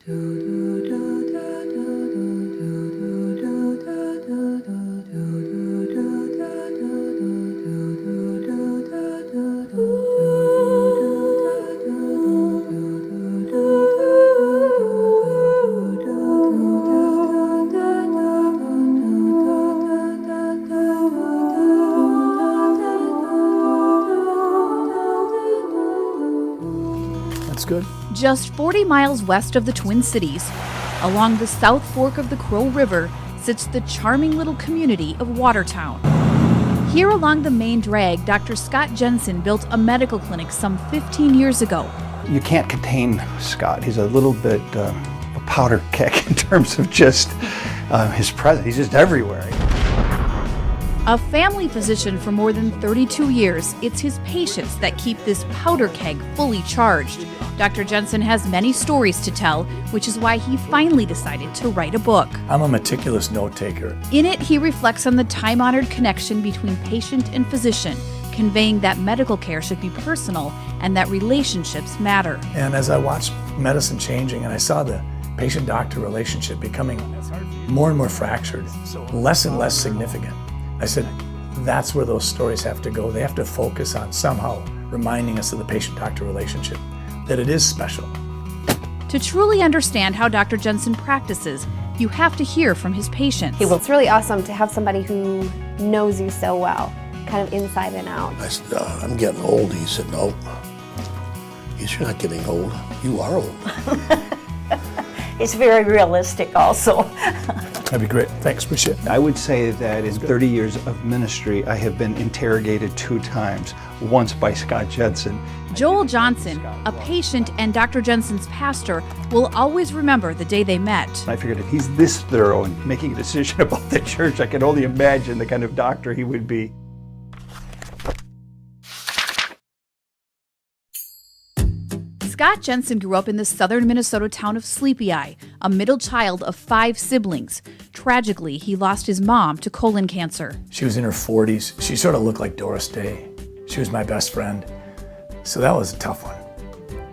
Good. Just 40 miles west of the Twin Cities, along the South Fork of the Crow River, sits the charming little community of Watertown. Here along the main drag, Dr. Scott Jensen built a medical clinic some 15 years ago. You can't contain Scott. He's a little bit a powder keg in terms of just his presence. He's just everywhere. A family physician for more than 32 years, it's his patients that keep this powder keg fully charged. Dr. Jensen has many stories to tell, which is why he finally decided to write a book. I'm a meticulous note taker. In it, he reflects on the time-honored connection between patient and physician, conveying that medical care should be personal and that relationships matter. And as I watched medicine changing and I saw the patient-doctor relationship becoming more and more fractured, less and less significant, I said, that's where those stories have to go. They have to focus on somehow reminding us of the patient-doctor relationship, that it is special. To truly understand how Dr. Jensen practices, you have to hear from his patients. It's really awesome to have somebody who knows you so well, kind of inside and out. I said, I'm getting old. He said, no. You're not getting old. You are old. It's very realistic also. That'd be great. Thanks, appreciate it. I would say that in 30 years of ministry, I have been interrogated 2 times, once by Scott Jensen. Joel Johnson, a patient and Dr. Jensen's pastor, will always remember the day they met. I figured if he's this thorough in making a decision about the church, I can only imagine the kind of doctor he would be. Scott Jensen grew up in the southern Minnesota town of Sleepy Eye, a middle child of 5 siblings. Tragically, he lost his mom to colon cancer. She was in her 40s. She sort of looked like Doris Day. She was my best friend. So that was a tough one.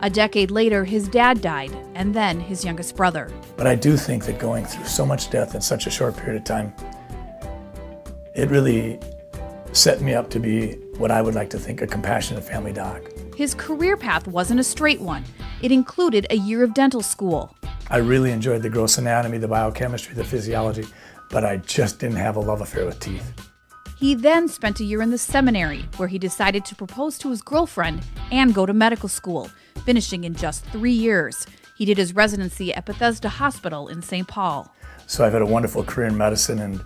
A decade later, his dad died, and then his youngest brother. But I do think that going through so much death in such a short period of time, it really set me up to be what I would like to think a compassionate family doc. His career path wasn't a straight one. It included a year of dental school. I really enjoyed the gross anatomy, the biochemistry, the physiology, but I just didn't have a love affair with teeth. He then spent a year in the seminary, where he decided to propose to his girlfriend and go to medical school, finishing in just 3 years. He did his residency at Bethesda Hospital in St. Paul. So I've had a wonderful career in medicine, and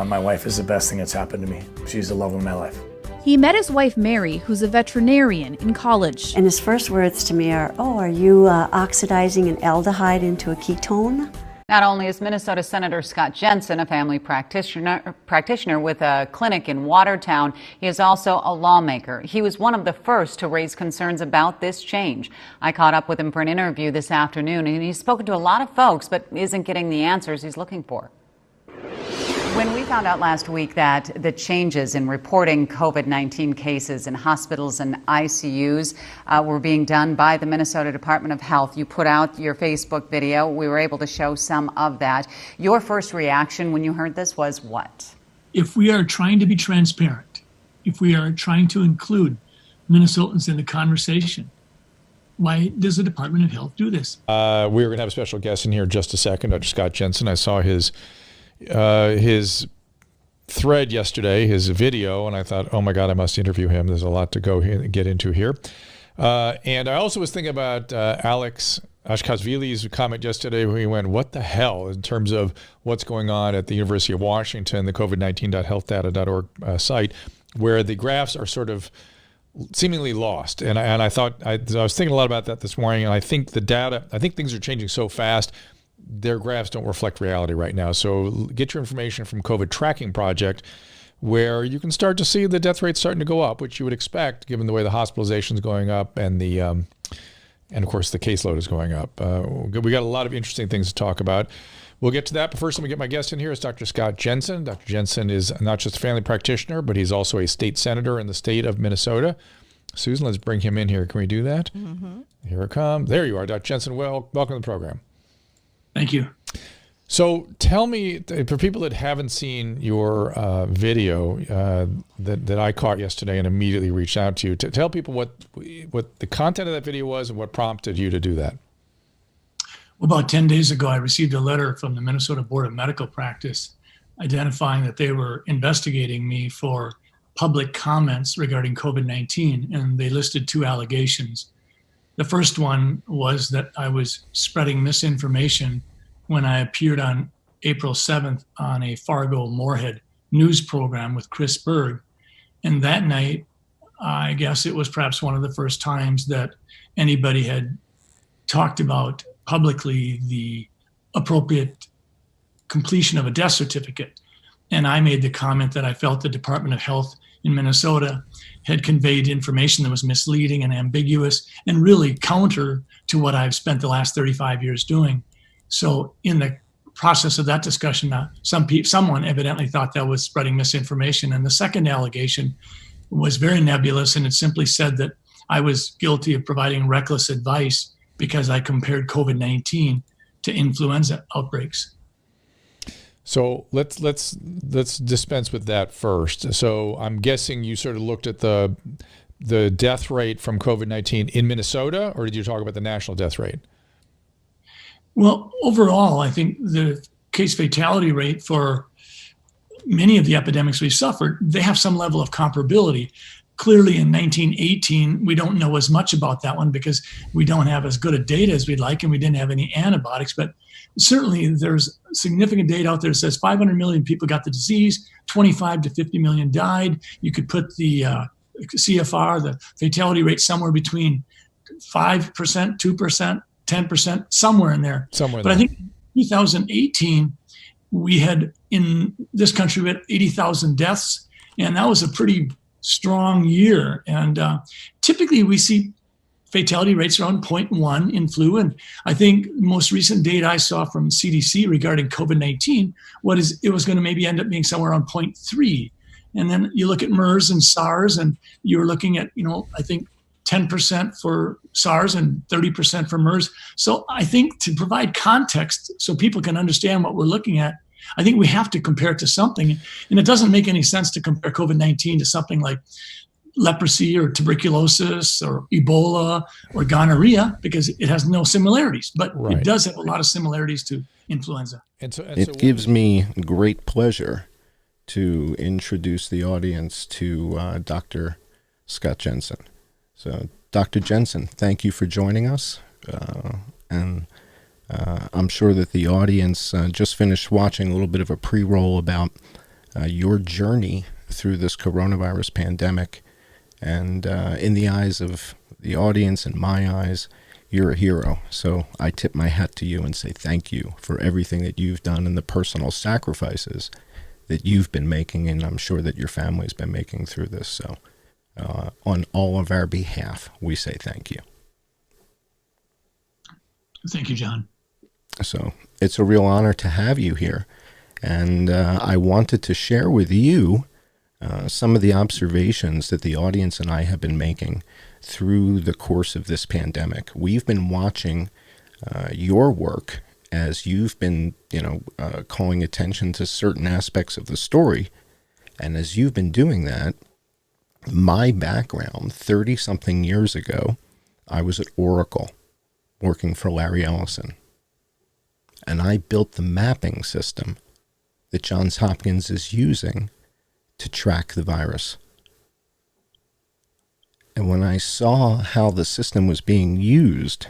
my wife is the best thing that's happened to me. She's the love of my life. He met his wife, Mary, who's a veterinarian, in college. And his first words to me are, "Oh, are you oxidizing an aldehyde into a ketone?" Not only is Minnesota Senator Scott Jensen a family practitioner with a clinic in Watertown, he is also a lawmaker. He was one of the first to raise concerns about this change. I caught up with him for an interview this afternoon, and he's spoken to a lot of folks, but isn't getting the answers he's looking for. When we found out last week that the changes in reporting COVID-19 cases in hospitals and ICUs were being done by the Minnesota Department of Health, you put out your Facebook video. We were able to show some of that. Your first reaction when you heard this was what? If we are trying to be transparent, if we are trying to include Minnesotans in the conversation, why does the Department of Health do this? We're going to have a special guest in here in just a second, Dr. Scott Jensen. I saw his thread yesterday, his video, and I thought, oh my God, I must interview him. There's a lot to get into here. And I also was thinking about Alex Ashkashvili's comment yesterday where he went, what the hell, in terms of what's going on at the University of Washington, the COVID-19.healthdata.org site, where the graphs are sort of seemingly lost. And I thought, I was thinking a lot about that this morning, and I think things are changing so fast, their graphs don't reflect reality right now. So get your information from COVID Tracking Project, where you can start to see the death rate starting to go up, which you would expect given the way the hospitalization is going up and and of course the caseload is going up. We got a lot of interesting things to talk about. We'll get to that, but first let me get my guest in here. Is Dr. Scott Jensen. Dr. Jensen is not just a family practitioner, but he's also a state senator in the state of Minnesota. Susan, let's bring him in here. Can we do that? Mm-hmm. Here it comes. There you are, Dr. Jensen. Well, welcome to the program. Thank you. So tell me, for people that haven't seen your video that I caught yesterday and immediately reached out to you, to tell people what the content of that video was and what prompted you to do that. Well, about 10 days ago, I received a letter from the Minnesota Board of Medical Practice identifying that they were investigating me for public comments regarding COVID-19, and they listed 2 allegations. The first one was that I was spreading misinformation when I appeared on April 7th on a Fargo Moorhead news program with Chris Berg. And that night, I guess it was perhaps one of the first times that anybody had talked about publicly the appropriate completion of a death certificate. And I made the comment that I felt the Department of Health in Minnesota had conveyed information that was misleading and ambiguous and really counter to what I've spent the last 35 years doing. So in the process of that discussion, someone evidently thought that was spreading misinformation. And the second allegation was very nebulous, and it simply said that I was guilty of providing reckless advice because I compared COVID-19 to influenza outbreaks. So let's dispense with that first. So I'm guessing you sort of looked at the death rate from COVID-19 in Minnesota, or did you talk about the national death rate? Well, overall, I think the case fatality rate for many of the epidemics we've suffered, they have some level of comparability. Clearly in 1918, we don't know as much about that one because we don't have as good a data as we'd like, and we didn't have any antibiotics. But certainly there's significant data out there that says 500 million people got the disease, 25 to 50 million died. You could put the CFR, the fatality rate, somewhere between 5%, 2%, 10%, somewhere in there. But I think in 2018, we had in this country, we had 80,000 deaths, and that was a pretty strong year. And typically we see fatality rates around 0.1 in flu. And I think most recent data I saw from CDC regarding COVID-19, it was going to maybe end up being somewhere around 0.3. And then you look at MERS and SARS, and you're looking at, I think 10% for SARS and 30% for MERS. So I think to provide context so people can understand what we're looking at, I think we have to compare it to something. And it doesn't make any sense to compare COVID-19 to something like leprosy or tuberculosis or Ebola or gonorrhea because it has no similarities. But it does have a lot of similarities to influenza. It gives me great pleasure to introduce the audience to Dr. Scott Jensen. So, Dr. Jensen, thank you for joining us. I'm sure that the audience just finished watching a little bit of a pre-roll about your journey through this coronavirus pandemic. And in the eyes of the audience and my eyes, you're a hero. So I tip my hat to you and say thank you for everything that you've done and the personal sacrifices that you've been making, and I'm sure that your family's been making through this. So on all of our behalf, we say thank you. Thank you, John. So it's a real honor to have you here. And I wanted to share with you some of the observations that the audience and I have been making through the course of this pandemic. We've been watching your work as you've been, calling attention to certain aspects of the story. And as you've been doing that, my background, 30-something years ago, I was at Oracle working for Larry Ellison. And I built the mapping system that Johns Hopkins is using to track the virus. And when I saw how the system was being used,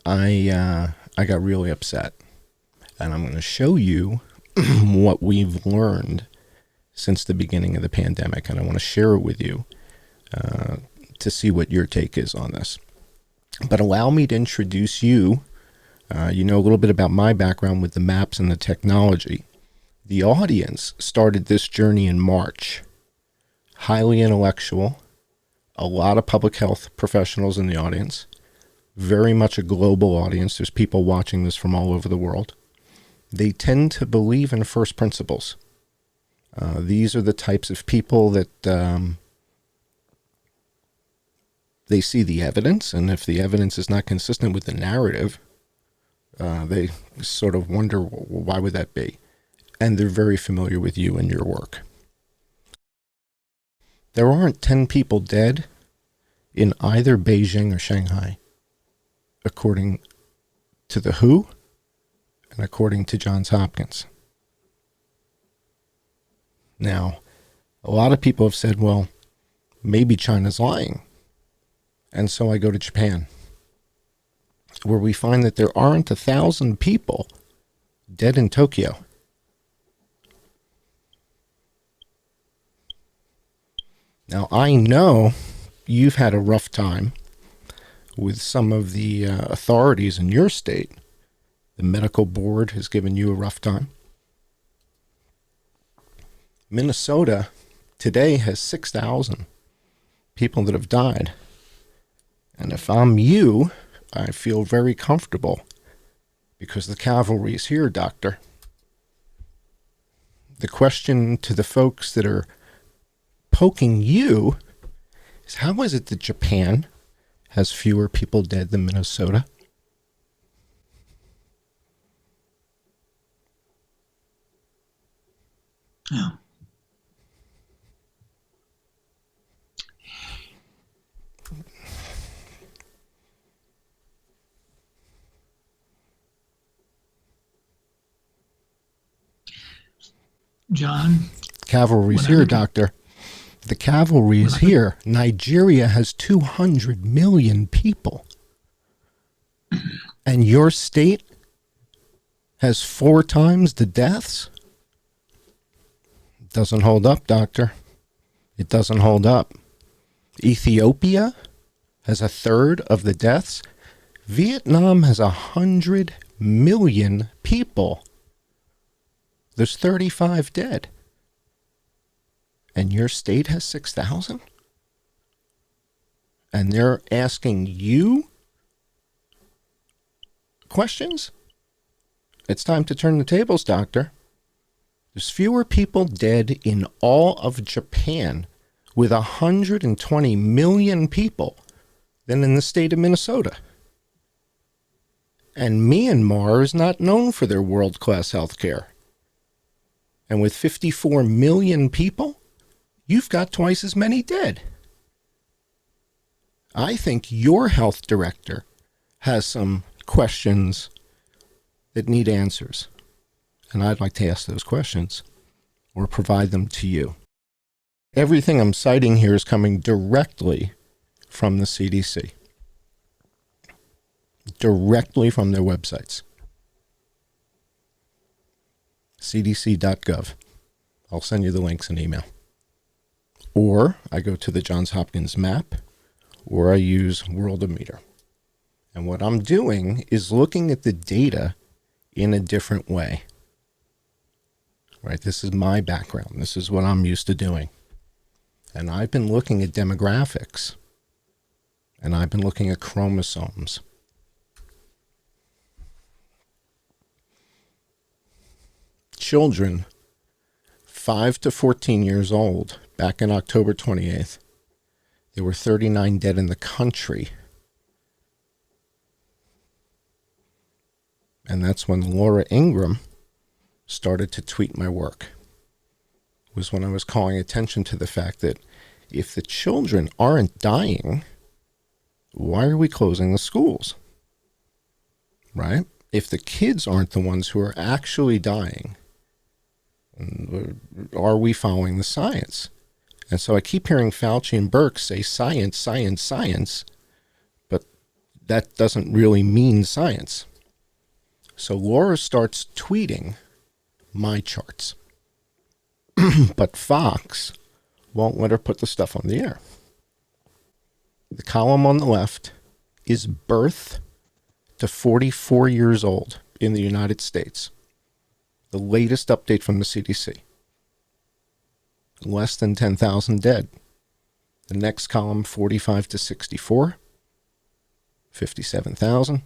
I got really upset. And I'm going to show you what we've learned since the beginning of the pandemic, and I want to share it with you to see what your take is on this. But allow me to introduce you. You know a little bit about my background with the maps and the technology. The audience started this journey in March. Highly intellectual, a lot of public health professionals in the audience, very much a global audience. There's people watching this from all over the world. They tend to believe in first principles. These are the types of people that they see the evidence, and if the evidence is not consistent with the narrative, They sort of wonder, well, why would that be? And they're very familiar with you and your work. There aren't 10 people dead in either Beijing or Shanghai, according to the WHO and according to Johns Hopkins. Now, a lot of people have said, well, maybe China's lying. And so I go to Japan, where we find that there aren't 1,000 people dead in Tokyo. Now, I know you've had a rough time with some of the authorities in your state. The medical board has given you a rough time. Minnesota today has 6,000 people that have died. And if I'm you, I feel very comfortable because the cavalry is here, doctor. The question to the folks that are poking you is, how is it that Japan has fewer people dead than Minnesota? Yeah. John? Cavalry's here, doctor. The cavalry is here. Nigeria has 200 million people. And your state has 4 times the deaths? Doesn't hold up, doctor. It doesn't hold up. Ethiopia has 1/3 of the deaths. Vietnam has 100 million people. There's 35 dead. And your state has 6,000? And they're asking you questions? It's time to turn the tables, doctor. There's fewer people dead in all of Japan with 120 million people than in the state of Minnesota. And Myanmar is not known for their world-class health care. And with 54 million people, you've got twice as many dead. I think your health director has some questions that need answers. And I'd like to ask those questions or provide them to you. Everything I'm citing here is coming directly from the CDC. Directly from their websites. cdc.gov. I'll send you the links in email. Or I go to the Johns Hopkins map, or I use Worldometer. And what I'm doing is looking at the data in a different way. Right? This is my background. This is what I'm used to doing. And I've been looking at demographics. And I've been looking at chromosomes. Children 5 to 14 years old, back in October 28th, there were 39 dead in the country. And that's when Laura Ingraham started to tweet my work. It was when I was calling attention to the fact that if the children aren't dying, why are we closing the schools? Right? If the kids aren't the ones who are actually dying, are we following the science? And so I keep hearing Fauci and Birx say science, science, science, but that doesn't really mean science. So Laura starts tweeting my charts. But Fox won't let her put the stuff on the air. The column on the left is birth to 44 years old in the United States. The latest update from the CDC. Less than 10,000 dead. The next column, 45 to 64, 57,000.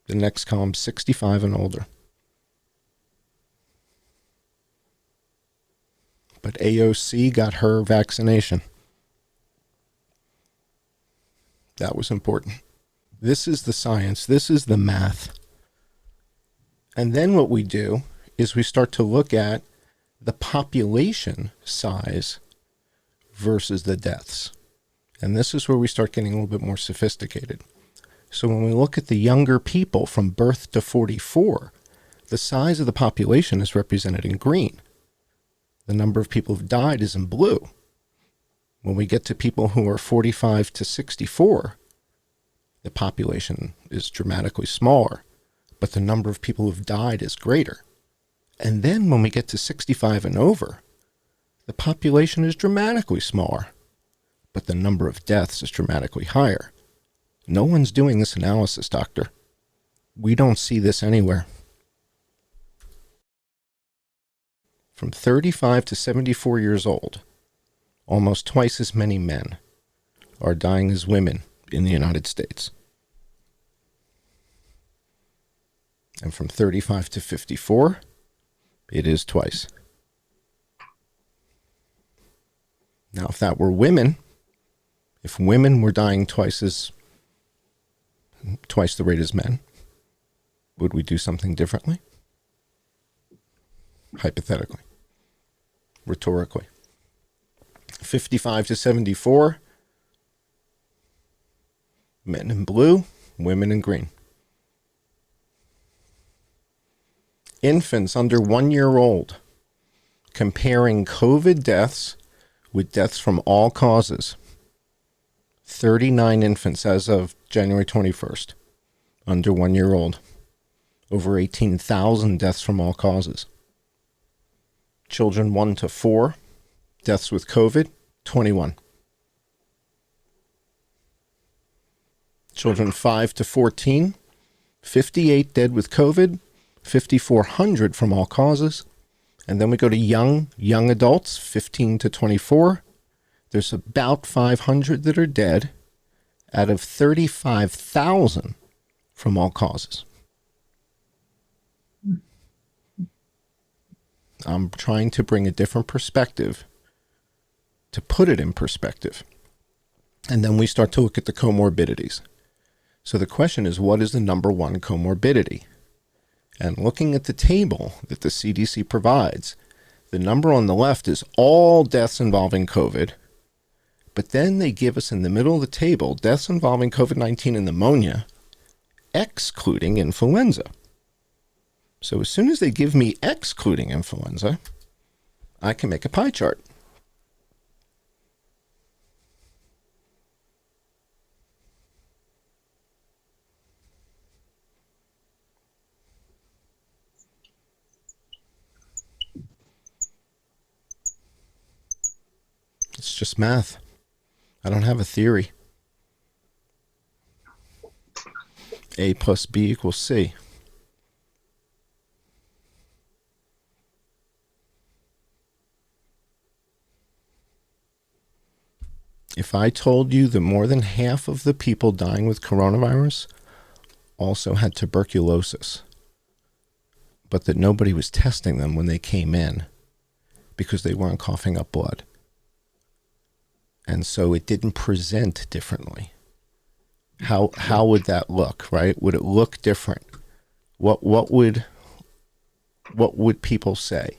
The next column, 65 and older. But AOC got her vaccination. That was important. This is the science. This is the math. And then what we do is we start to look at the population size versus the deaths. And this is where we start getting a little bit more sophisticated. So when we look at the younger people from birth to 44, the size of the population is represented in green. The number of people who've died is in blue. When we get to people who are 45 to 64, the population is dramatically smaller, but the number of people who've died is greater. And then when we get to 65 and over, the population is dramatically smaller, but the number of deaths is dramatically higher. No one's doing this analysis, doctor. We don't see this anywhere. From 35 to 74 years old, almost twice as many men are dying as women in the United States. And from 35 to 54, it is twice. Now, if that were women, if women were dying twice the rate as men, would we do something differently? Hypothetically, rhetorically. 55 to 74, men in blue, women in green. Infants under 1 year old, comparing COVID deaths with deaths from all causes. 39 infants as of January 21st, under 1 year old. Over 18,000 deaths from all causes. Children 1 to 4, deaths with COVID, 21. Children 5 to 14, 58 dead with COVID, 5,400 from all causes. And then we go to young adults, 15 to 24. There's about 500 that are dead out of 35,000 from all causes. I'm trying to bring a different perspective, to put it in perspective. And then we start to look at the comorbidities. So the question is, what is the number one comorbidity? And looking at the table that the CDC provides, the number on the left is all deaths involving COVID. But then they give us in the middle of the table deaths involving COVID-19 and pneumonia, excluding influenza. So as soon as they give me excluding influenza, I can make a pie chart. It's just math. I don't have a theory. A plus B equals C. If I told you that more than half of the people dying with coronavirus also had tuberculosis, but that nobody was testing them when they came in because they weren't coughing up blood, and so it didn't present differently, how would that look, right? Would it look different? What would people say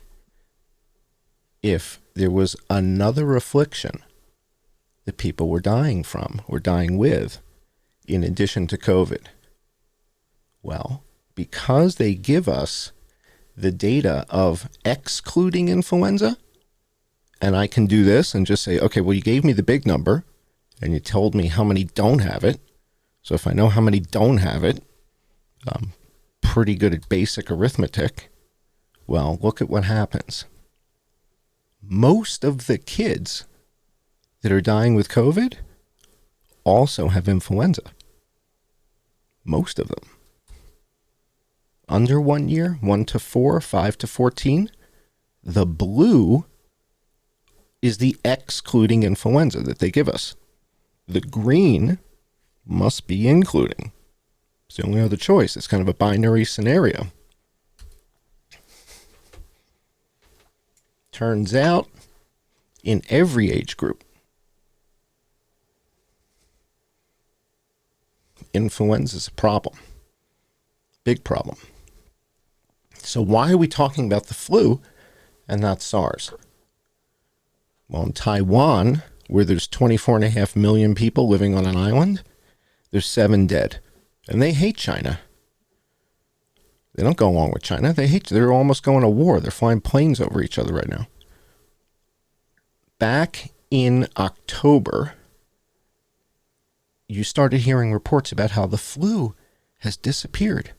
if there was another affliction that people were dying from or dying with in addition to COVID? Well, because they give us the data of excluding influenza, and I can do this and just say, okay, well, you gave me the big number and you told me how many don't have it. So if I know how many don't have it, I'm pretty good at basic arithmetic. Well, look at what happens. Most of the kids that are dying with COVID also have influenza. Most of them. Under 1 year, 1 to 4, 5 to 14, the blue is the excluding influenza that they give us. The green must be including. It's the only other choice. It's kind of a binary scenario. Turns out, in every age group, influenza is a problem. Big problem. So why are we talking about the flu and not SARS? Well, in Taiwan, where there's 24.5 million people living on an island, there's 7 dead. And they hate China. They don't go along with China. They're almost going to war. They're flying planes over each other right now. Back in October, you started hearing reports about how the flu has disappeared.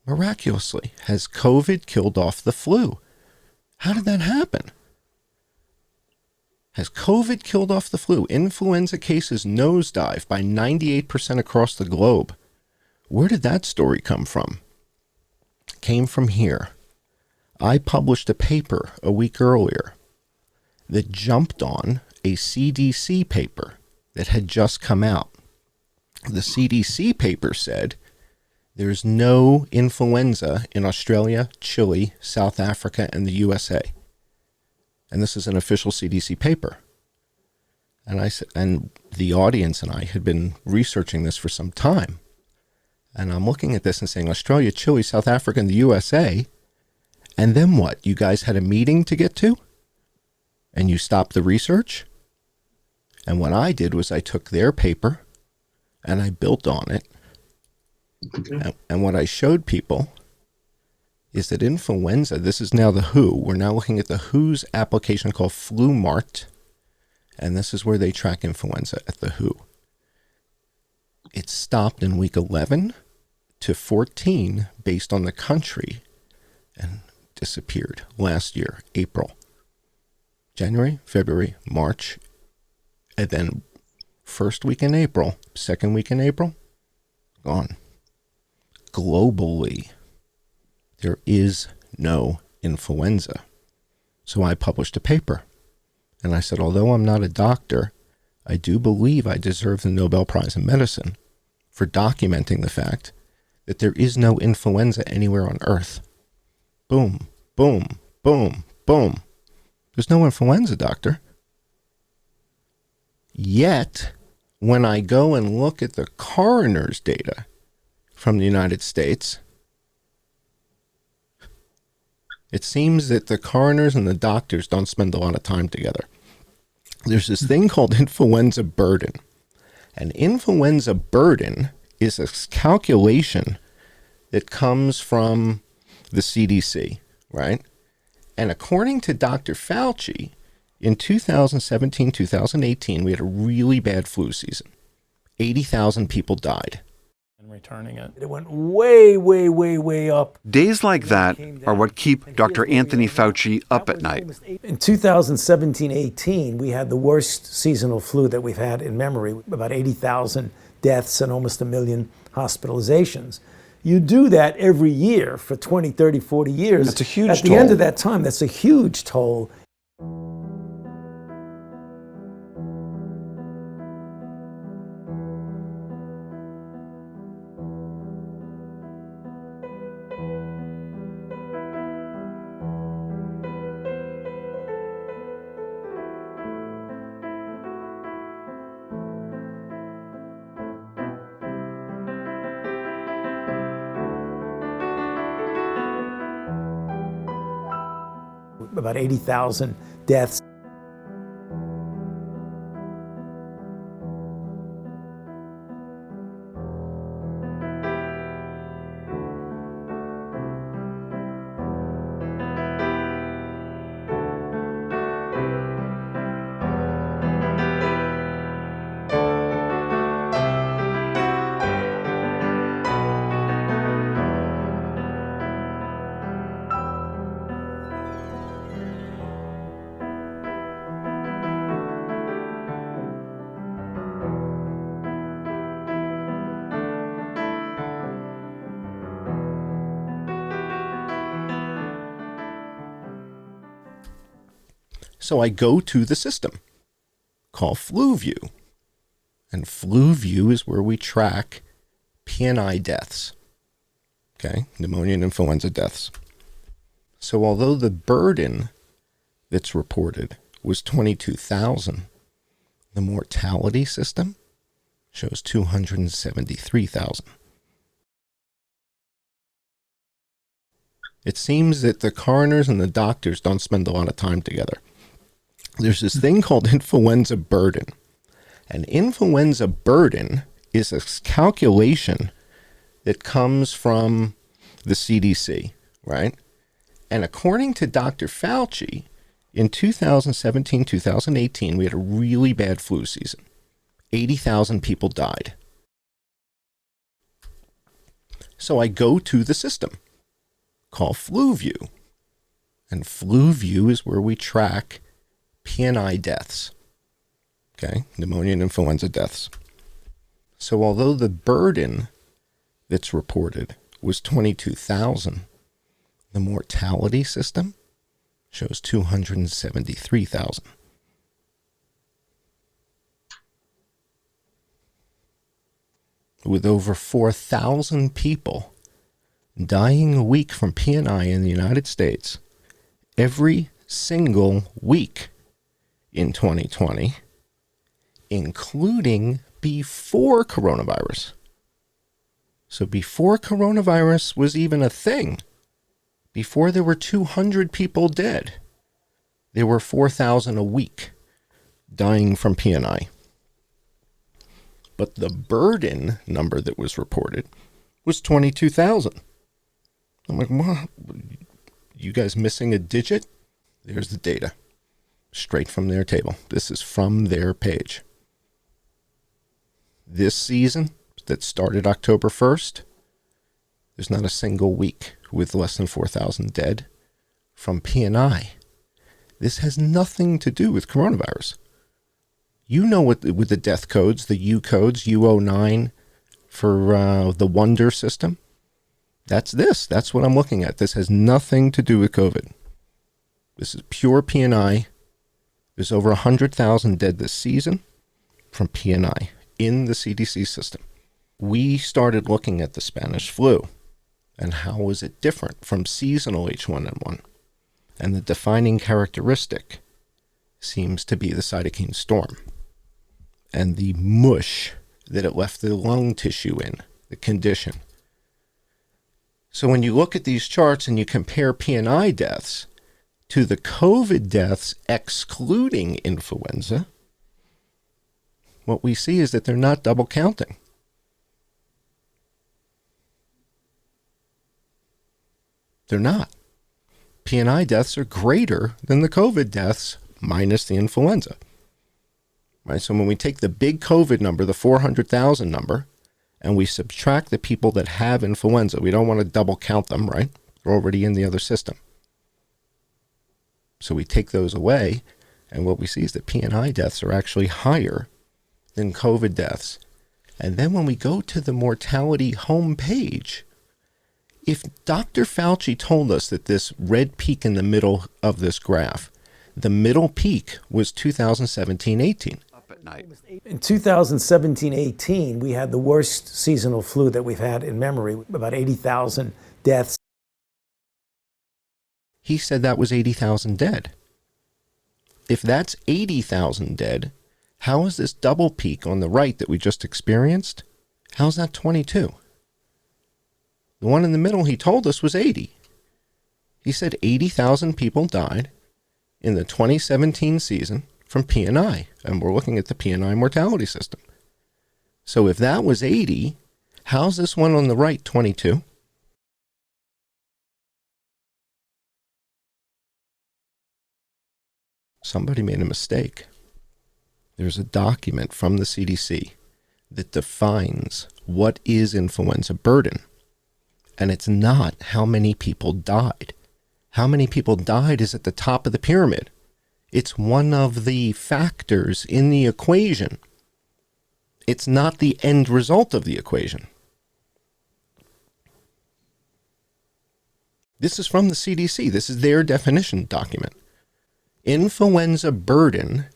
Miraculously, has COVID killed off the flu? How did that happen? Has COVID killed off the flu? Influenza cases nosedive by 98% across the globe. Where did that story come from? It came from here. I published a paper a week earlier that jumped on a CDC paper that had just come out. The CDC paper said there's no influenza in Australia, Chile, South Africa, and the USA. And this is an official CDC paper. And I said, and the audience and I had been researching this for some time. And I'm looking at this and saying, Australia, Chile, South Africa, and the USA. And then what? You guys had a meeting to get to? And you stopped the research? And what I did was I took their paper and I built on it. And what I showed people is that influenza, this is now the WHO. We're now looking at the WHO's application called FluMart. And this is where they track influenza at the WHO. It stopped in week 11 to 14 based on the country and disappeared last year, April, January, February, March, and then first week in April, second week in April, gone. Globally, there is no influenza. So I published a paper. And I said, although I'm not a doctor, I do believe I deserve the Nobel Prize in Medicine for documenting the fact that there is no influenza anywhere on Earth. Boom, boom, boom, boom. There's no influenza, doctor. Yet, when I go and look at the coroner's data from the United States, it seems that the coroners and the doctors don't spend a lot of time together. There's this thing called influenza burden. And influenza burden is a calculation that comes from the CDC, right? And according to Dr. Fauci, in 2017, 2018, we had a really bad flu season. 80,000 people died. And returning it. It went way, way, way, way up. Days like that are what keep Dr. Anthony Fauci up at night. In 2017-18, we had the worst seasonal flu that we've had in memory, about 80,000 deaths and almost 1 million hospitalizations. You do that every year for 20, 30, 40 years. That's a huge toll. At the end of that time, that's a huge toll. About 80,000 deaths. So I go to the system called FluView. And FluView is where we track PNI deaths. Okay, pneumonia and influenza deaths. So although the burden that's reported was 22,000, the mortality system shows 273,000. It seems that the coroners and the doctors don't spend a lot of time together. There's this thing called influenza burden. And influenza burden is a calculation that comes from the CDC, right? And according to Dr. Fauci, in 2017, 2018, we had a really bad flu season. 80,000 people died. So I go to the system called FluView. And FluView is where we track PNI deaths. Okay, pneumonia and influenza deaths. So although the burden that's reported was 22,000, the mortality system shows 273,000. With over 4,000 people dying a week from PNI in the United States every single week in 2020, including before coronavirus. So before coronavirus was even a thing, before there were 200 people dead, there were 4,000 a week dying from PNI. But the burden number that was reported was 22,000. I'm like, what? You guys missing a digit? There's the data, straight from their table. This is from their page. This season that started October 1st, there's not a single week with less than 4,000 dead from PNI. This has nothing to do with coronavirus. You know what with the death codes, the U codes, U09 for the Wonder system. That's this. That's what I'm looking at. This has nothing to do with COVID. This is pure PNI. There's over 100,000 dead this season from PNI in the CDC system. We started looking at the Spanish flu and how was it different from seasonal H1N1. And the defining characteristic seems to be the cytokine storm and the mush that it left the lung tissue in, the condition. So when you look at these charts and you compare PNI deaths to the COVID deaths excluding influenza, what we see is that they're not double counting. They're not. PNI deaths are greater than the COVID deaths minus the influenza. Right? So when we take the big COVID number, the 400,000 number, and we subtract the people that have influenza, we don't want to double count them, right? They're already in the other system. So we take those away, and what we see is that PNI deaths are actually higher than COVID deaths. And then when we go to the mortality homepage, if Dr. Fauci told us that this red peak in the middle of this graph, the middle peak was 2017-18. In 2017-18, we had the worst seasonal flu that we've had in memory, about 80,000 deaths. He said that was 80,000 dead. If that's 80,000 dead, how is this double peak on the right that we just experienced? How's that 22? The one in the middle he told us was 80. He said 80,000 people died in the 2017 season from PNI, and we're looking at the PNI mortality system. So if that was 80, how's this one on the right 22? Somebody made a mistake. There's a document from the CDC that defines what is influenza burden. And it's not how many people died. How many people died is at the top of the pyramid. It's one of the factors in the equation. It's not the end result of the equation. This is from the CDC. This is their definition document. Influenza burden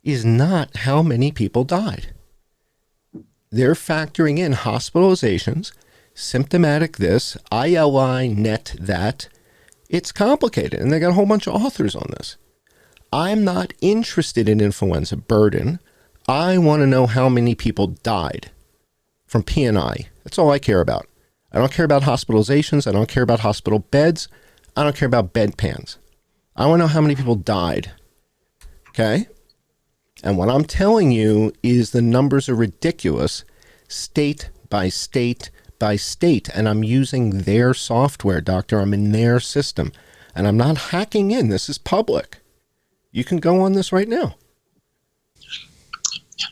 is not how many people died. They're factoring in hospitalizations, symptomatic this, ILI, net that. It's complicated, and they got a whole bunch of authors on this. I'm not interested in influenza burden. I want to know how many people died from PNI. That's all I care about. I don't care about hospitalizations. I don't care about hospital beds. I don't care about bedpans. I want to know how many people died. Okay? And what I'm telling you is the numbers are ridiculous, state by state by state. And I'm using their software, doctor. I'm in their system. And I'm not hacking in. This is public. You can go on this right now.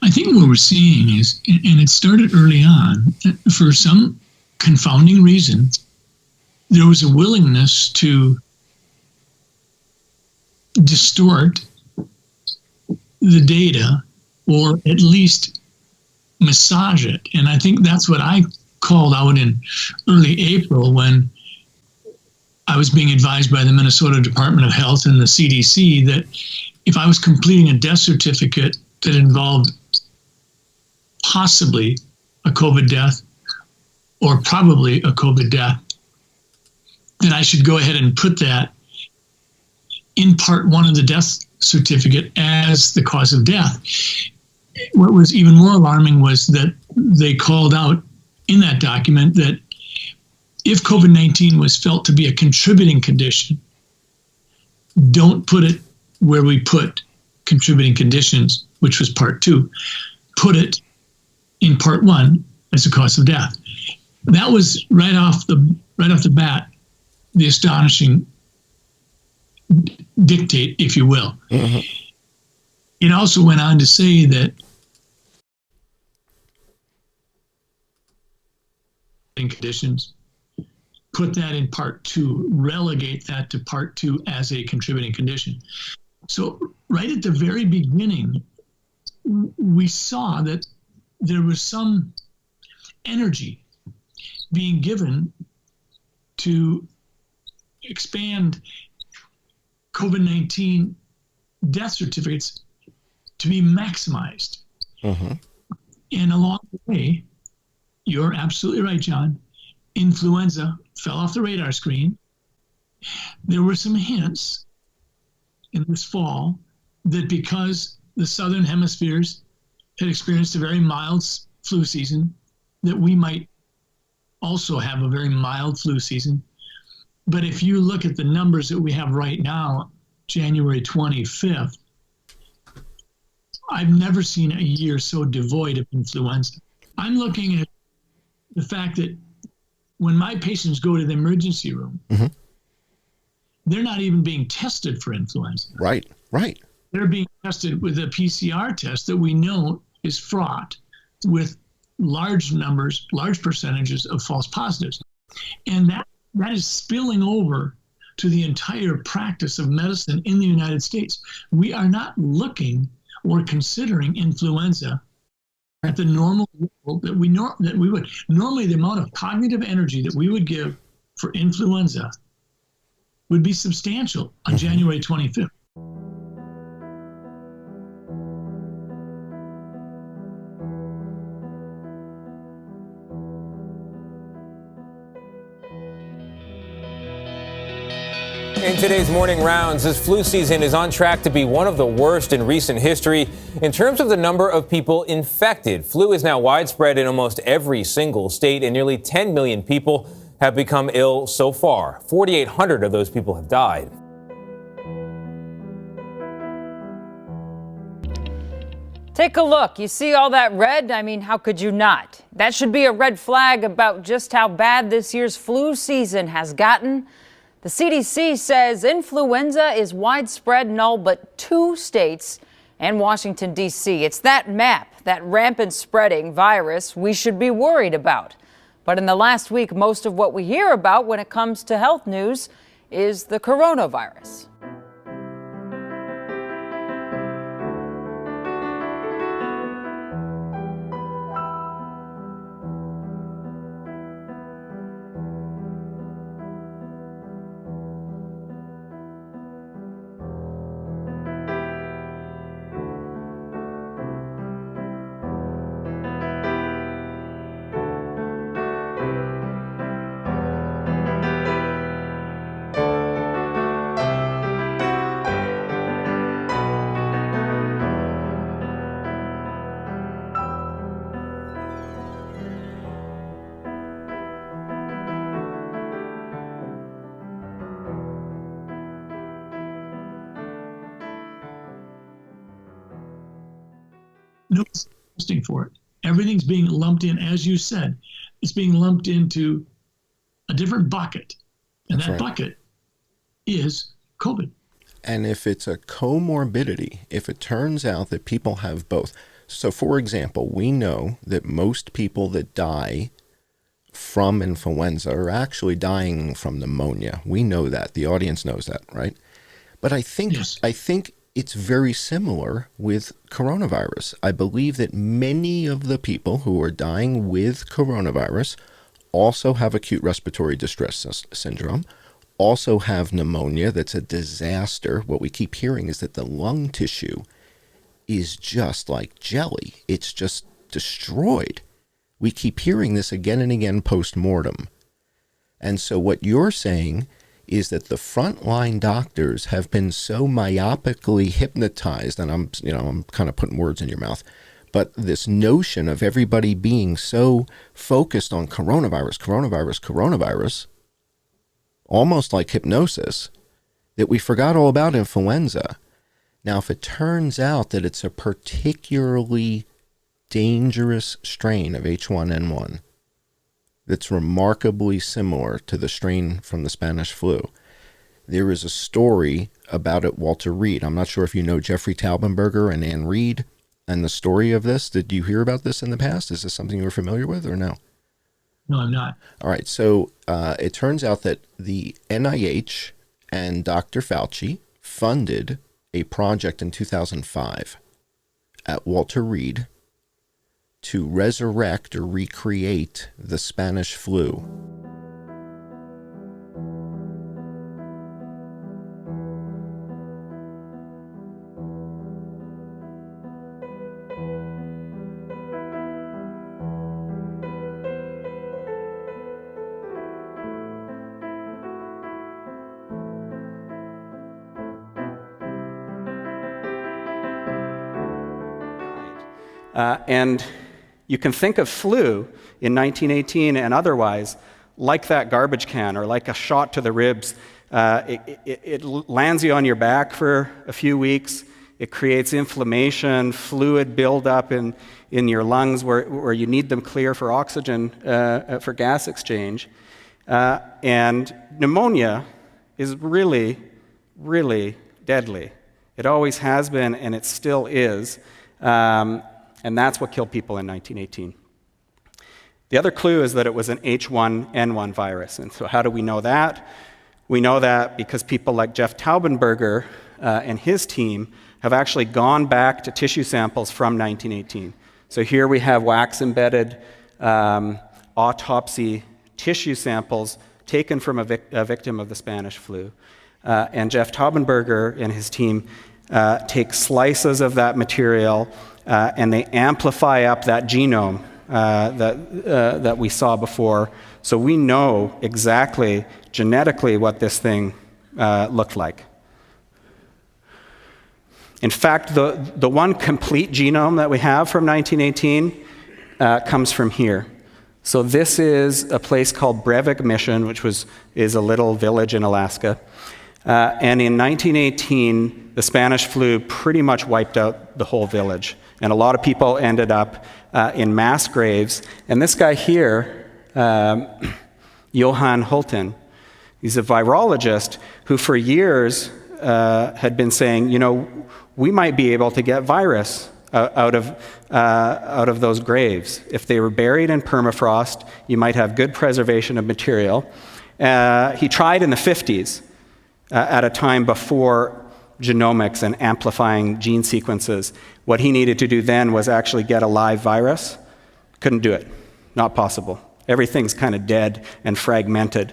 I think what we're seeing is, and it started early on, for some confounding reason, there was a willingness to distort the data, or at least massage it. And I think that's what I called out in early April when I was being advised by the Minnesota Department of Health and the CDC that if I was completing a death certificate that involved possibly a COVID death or probably a COVID death, then I should go ahead and put that in part one of the death certificate as the cause of death. What was even more alarming was that they called out in that document that if COVID-19 was felt to be a contributing condition, don't put it where we put contributing conditions, which was part two. Put it in part one as a cause of death. That was right off the bat, the astonishing dictate, if you will. Mm-hmm. It also went on to say that in conditions, put that in part two, relegate that to part two as a contributing condition. So right at the very beginning, we saw that there was some energy being given to expand COVID-19 death certificates to be maximized. Mm-hmm. And along the way, you're absolutely right, John, influenza fell off the radar screen. There were some hints in this fall that because the southern hemispheres had experienced a very mild flu season, that we might also have a very mild flu season. But if you look at the numbers that we have right now, January 25th, I've never seen a year so devoid of influenza. I'm looking at the fact that when my patients go to the emergency room, mm-hmm. they're not even being tested for influenza. Right. They're being tested with a PCR test that we know is fraught with large percentages of false positives. And that is spilling over to the entire practice of medicine in the United States. We are not looking or considering influenza at the normal level that we would. Normally, the amount of cognitive energy that we would give for influenza would be substantial on mm-hmm. January 25th. In today's morning rounds, this flu season is on track to be one of the worst in recent history. In terms of the number of people infected, flu is now widespread in almost every single state, and nearly 10 million people have become ill so far. 4,800 of those people have died. Take a look. You see all that red? I mean, how could you not? That should be a red flag about just how bad this year's flu season has gotten. The CDC says influenza is widespread in all but 2 states and Washington, D.C. It's that map, that rampant spreading virus we should be worried about. But in the last week, most of what we hear about when it comes to health news is the coronavirus. No testing for it. Everything's being lumped in, as you said. It's being lumped into a different bucket. And that bucket is COVID. And if it's a comorbidity, if it turns out that people have both. So, for example, we know that most people that die from influenza are actually dying from pneumonia. We know that. The audience knows that, right? But I think it's very similar with coronavirus. I believe that many of the people who are dying with coronavirus also have acute respiratory distress syndrome, also have pneumonia that's a disaster. What we keep hearing is that the lung tissue is just like jelly. It's just destroyed. We keep hearing this again and again post-mortem. And so what you're saying is that the frontline doctors have been so myopically hypnotized, and I'm kind of putting words in your mouth, but this notion of everybody being so focused on coronavirus, almost like hypnosis, that we forgot all about influenza. Now, if it turns out that it's a particularly dangerous strain of H1N1 that's remarkably similar to the strain from the Spanish flu, there is a story about it, Walter Reed. I'm not sure if you know Jeffrey Taubenberger and Ann Reed and the story of this. Did you hear about this in the past? Is this something you were familiar with or no? No, I'm not. All right. So it turns out that the NIH and Dr. Fauci funded a project in 2005 at Walter Reed to resurrect or recreate the Spanish flu. And you can think of flu in 1918 and otherwise like that garbage can or like a shot to the ribs. It lands you on your back for a few weeks. It creates inflammation, fluid buildup in your lungs where you need them clear for oxygen, for gas exchange. And pneumonia is really, really deadly. It always has been, and it still is. And that's what killed people in 1918. The other clue is that it was an H1N1 virus. And so how do we know that? We know that because people like Jeff Taubenberger and his team have actually gone back to tissue samples from 1918. So here we have wax-embedded autopsy tissue samples taken from a victim of the Spanish flu. And Jeff Taubenberger and his team take slices of that material and they amplify up that genome that we saw before. So we know exactly genetically what this thing looked like. In fact, the one complete genome that we have from 1918 comes from here. So this is a place called Brevik Mission, which is a little village in Alaska. And in 1918, the Spanish flu pretty much wiped out the whole village. And a lot of people ended up in mass graves. And this guy here, Johan Hulten, he's a virologist who for years had been saying, we might be able to get virus out of those graves. If they were buried in permafrost, you might have good preservation of material. He tried in the 50s, at a time before genomics and amplifying gene sequences. What he needed to do then was actually get a live virus. Couldn't do it. Not possible. Everything's kind of dead and fragmented.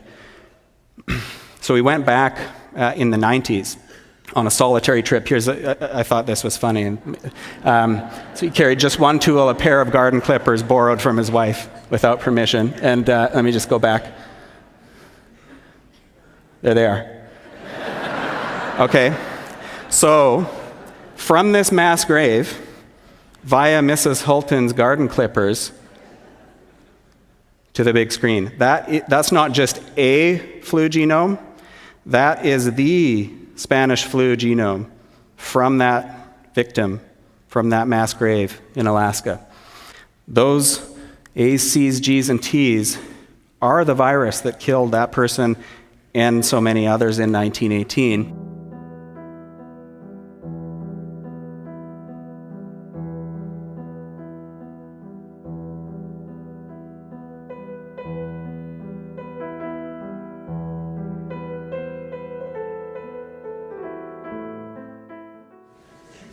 So he went back in the 90s on a solitary trip. I thought this was funny. So he carried just one tool, a pair of garden clippers borrowed from his wife without permission. And let me just go back. There they are. Okay. So from this mass grave, via Mrs. Hulten's garden clippers to the big screen. That's not just a flu genome. That is the Spanish flu genome from that victim from that mass grave in Alaska. Those A's, C's, G's, and T's are the virus that killed that person and so many others in 1918.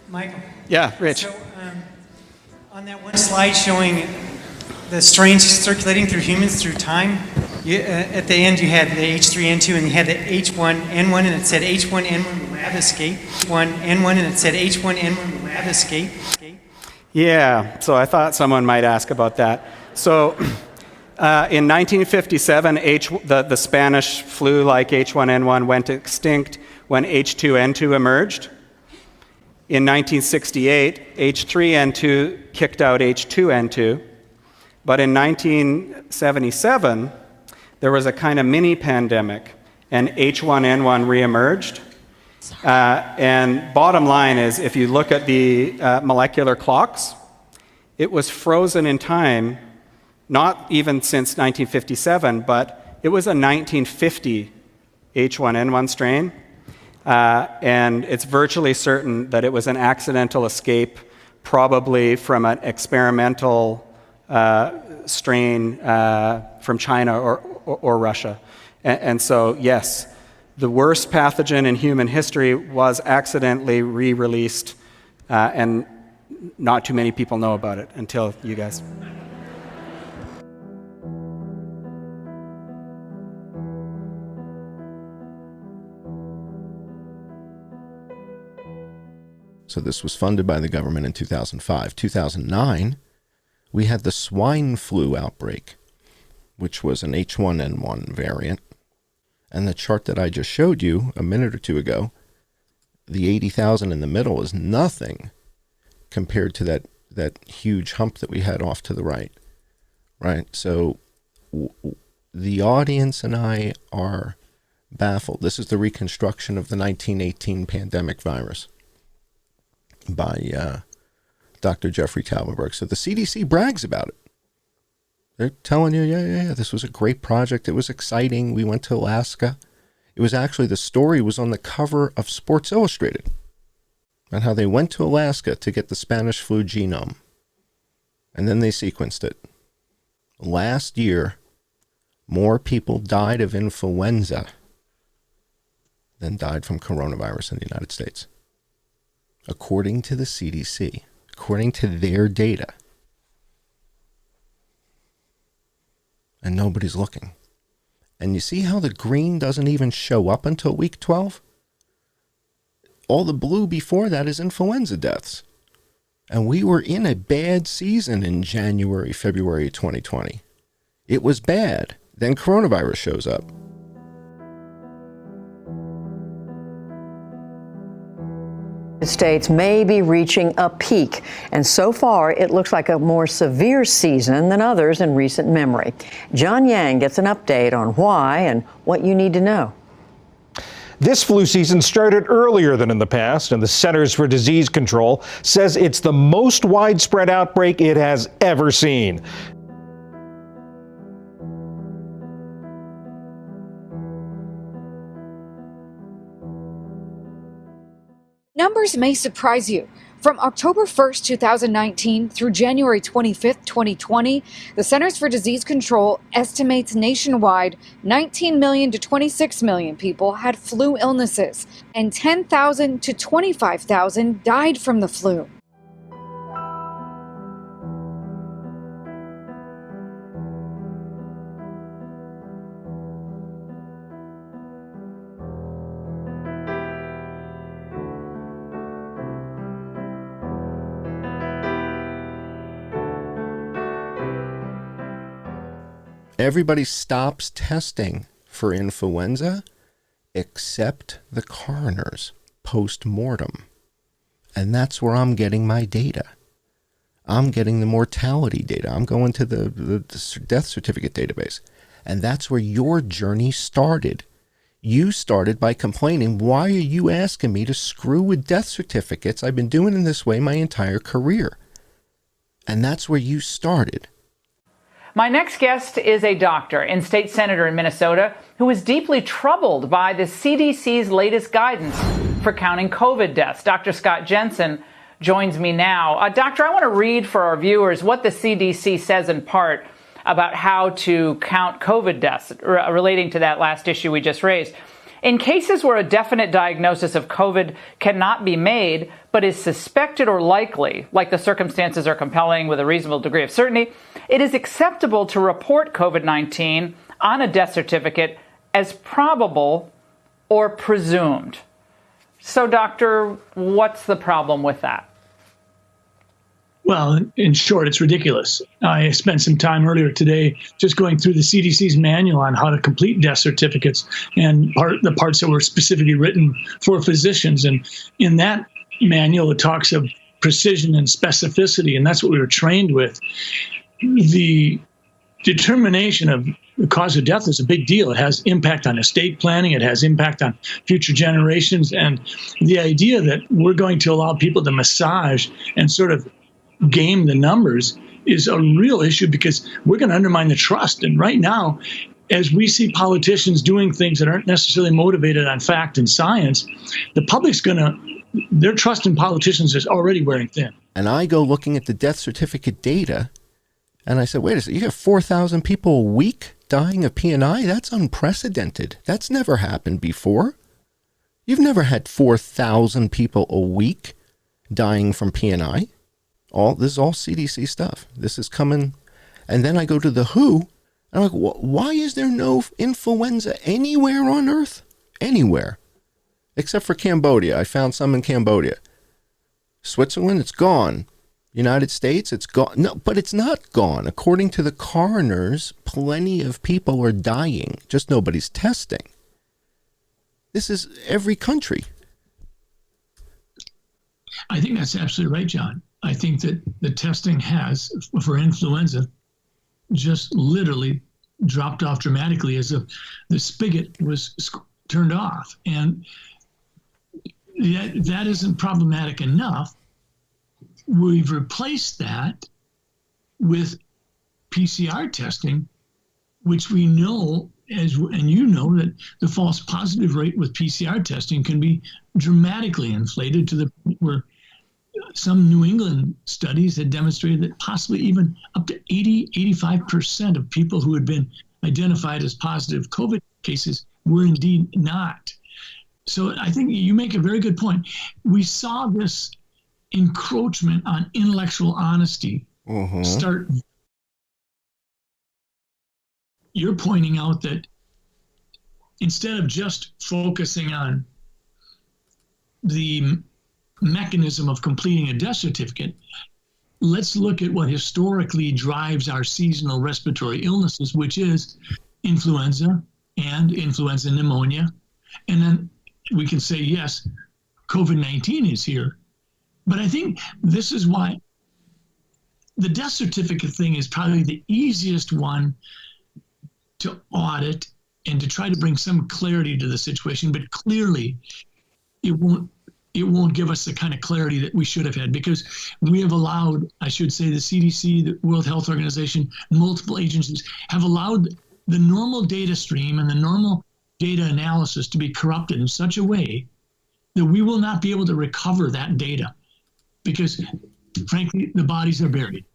Michael. Yeah, Rich. So, on that one slide showing the strains circulating through humans through time, at the end you had the H3N2 and you had the H1N1 and it said H1N1 lab escape. H1N1 and it said H1N1 lab escape. Yeah, so I thought someone might ask about that. So in 1957, the Spanish flu like H1N1 went extinct when H2N2 emerged. In 1968, H3N2 kicked out H2N2. But in 1977, there was a kind of mini pandemic, and H1N1 reemerged. And bottom line is, if you look at the molecular clocks, it was frozen in time, not even since 1957, but it was a 1950 H1N1 strain. And it's virtually certain that it was an accidental escape, probably from an experimental strain from China or Russia. And so, yes, the worst pathogen in human history was accidentally re-released, and not too many people know about it until you guys. So this was funded by the government in 2005. 2009, we had the swine flu outbreak, which was an H1N1 variant. And the chart that I just showed you a minute or two ago, the 80,000 in the middle is nothing compared to that huge hump that we had off to the right. Right? So the audience and I are baffled. This is the reconstruction of the 1918 pandemic virus by Dr. Jeffrey Taubenberg. So the CDC brags about it. They're telling you, yeah, this was a great project. It was exciting. We went to Alaska. It was actually, the story was on the cover of Sports Illustrated on how they went to Alaska to get the Spanish flu genome. And then they sequenced it. Last year, more people died of influenza than died from coronavirus in the United States. According to the CDC, according to their data. And nobody's looking. And you see how the green doesn't even show up until week 12? All the blue before that is influenza deaths. And we were in a bad season in January, February 2020. It was bad. Then coronavirus shows up. States may be reaching a peak, and so far it looks like a more severe season than others in recent memory. John Yang gets an update on why and what you need to know. This flu season started earlier than in the past, and the Centers for Disease Control says it's the most widespread outbreak it has ever seen. Numbers may surprise you. From October 1st, 2019 through January 25th, 2020, the Centers for Disease Control estimates nationwide 19 million to 26 million people had flu illnesses, and 10,000 to 25,000 died from the flu. Everybody stops testing for influenza except the coroners post-mortem. And that's where I'm getting my data. I'm getting the mortality data. I'm going to the death certificate database. And that's where your journey started. You started by complaining, why are you asking me to screw with death certificates? I've been doing it this way my entire career. And that's where you started. My next guest is a doctor and state senator in Minnesota who is deeply troubled by the CDC's latest guidance for counting COVID deaths. Dr. Scott Jensen joins me now. Doctor, I want to read for our viewers what the CDC says in part about how to count COVID deaths relating to that last issue we just raised. In cases where a definite diagnosis of COVID cannot be made, but is suspected or likely, like the circumstances are compelling with a reasonable degree of certainty, it is acceptable to report COVID-19 on a death certificate as probable or presumed. So, doctor, what's the problem with that? Well, in short, it's ridiculous. I spent some time earlier today just going through the CDC's manual on how to complete death certificates and the parts that were specifically written for physicians. And in that manual, it talks of precision and specificity, and that's what we were trained with. The determination of the cause of death is a big deal. It has impact on estate planning. It has impact on future generations. And the idea that we're going to allow people to massage and sort of game the numbers is a real issue, because we're going to undermine the trust. And right now, as we see politicians doing things that aren't necessarily motivated on fact and science, the public's their trust in politicians is already wearing thin. And I go looking at the death certificate data, and I said, wait a second, you have 4,000 people a week dying of P&I? That's unprecedented. That's never happened before. You've never had 4,000 people a week dying from P&I. This is all CDC stuff. This is coming. And then I go to the WHO, and I'm like, why is there no influenza anywhere on Earth? Anywhere. Except for Cambodia. I found some in Cambodia. Switzerland, it's gone. United States, it's gone. No, but it's not gone. According to the coroners, plenty of people are dying. Just nobody's testing. This is every country. I think that's absolutely right, John. I think that the testing has, for influenza, just literally dropped off dramatically as if the spigot was turned off. And that isn't problematic enough. We've replaced that with PCR testing, which we know, and you know, that the false positive rate with PCR testing can be dramatically inflated to the point where some New England studies had demonstrated that possibly even up to 85% of people who had been identified as positive COVID cases were indeed not. So I think you make a very good point. We saw this encroachment on intellectual honesty start. You're pointing out that instead of just focusing on the mechanism of completing a death certificate, let's look at what historically drives our seasonal respiratory illnesses, which is influenza and influenza pneumonia. And then we can say, yes, COVID-19 is here. But I think this is why the death certificate thing is probably the easiest one to audit and to try to bring some clarity to the situation. But clearly, it won't give us the kind of clarity that we should have had, because we have allowed, I should say, the CDC, the World Health Organization, multiple agencies have allowed the normal data stream and the normal data analysis to be corrupted in such a way that we will not be able to recover that data, because frankly, the bodies are buried.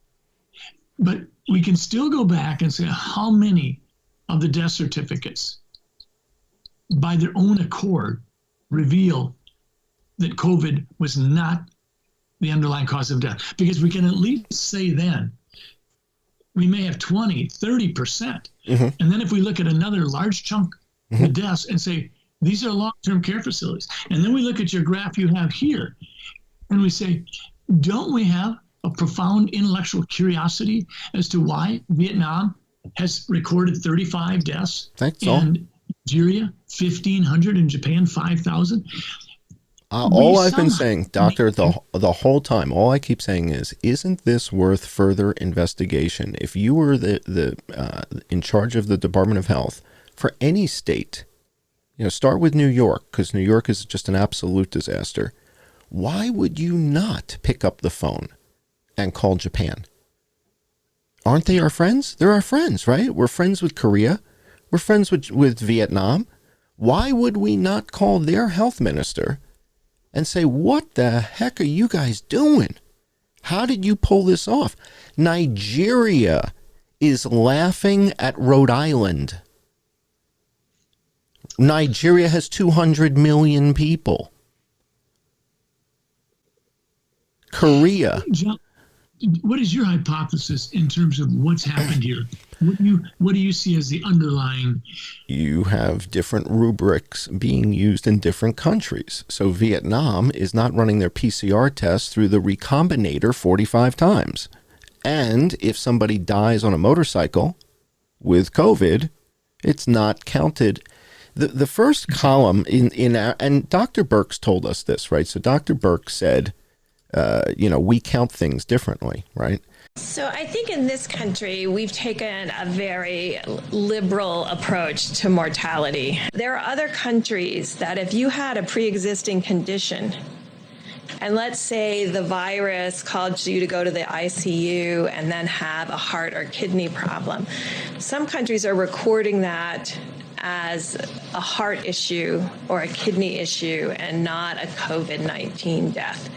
But we can still go back and say how many of the death certificates by their own accord reveal that COVID was not the underlying cause of death. Because we can at least say then, we may have 20, 30%. And then if we look at another large chunk of deaths and say, these are long-term care facilities. And then we look at your graph you have here, and we say, don't we have a profound intellectual curiosity as to why Vietnam has recorded 35 deaths and Nigeria 1,500 and Japan 5,000? All I've been saying, doctor, the whole time, all I keep saying is, isn't this worth further investigation? If you were in charge of the Department of Health for any state, Start with New York, because New York is just an absolute disaster. Why would you not pick up the phone and call Japan? Aren't they our friends? They're our friends, right? We're friends with Korea. We're friends with Vietnam. Why would we not call their health minister and say, what the heck are you guys doing? How did you pull this off? Nigeria is laughing at Rhode Island. Nigeria has 200 million people. Korea. John, what is your hypothesis in terms of what's happened here? What do you see as the underlying? You have different rubrics being used in different countries. So Vietnam is not running their PCR tests through the recombinator 45 times. And if somebody dies on a motorcycle with COVID, it's not counted. The first column in our, and Dr. Birx told us this, right? So Dr. Birx said, we count things differently, right? So I think in this country, we've taken a very liberal approach to mortality. There are other countries that if you had a pre-existing condition, and let's say the virus caused you to go to the ICU and then have a heart or kidney problem, some countries are recording that as a heart issue or a kidney issue and not a COVID-19 death.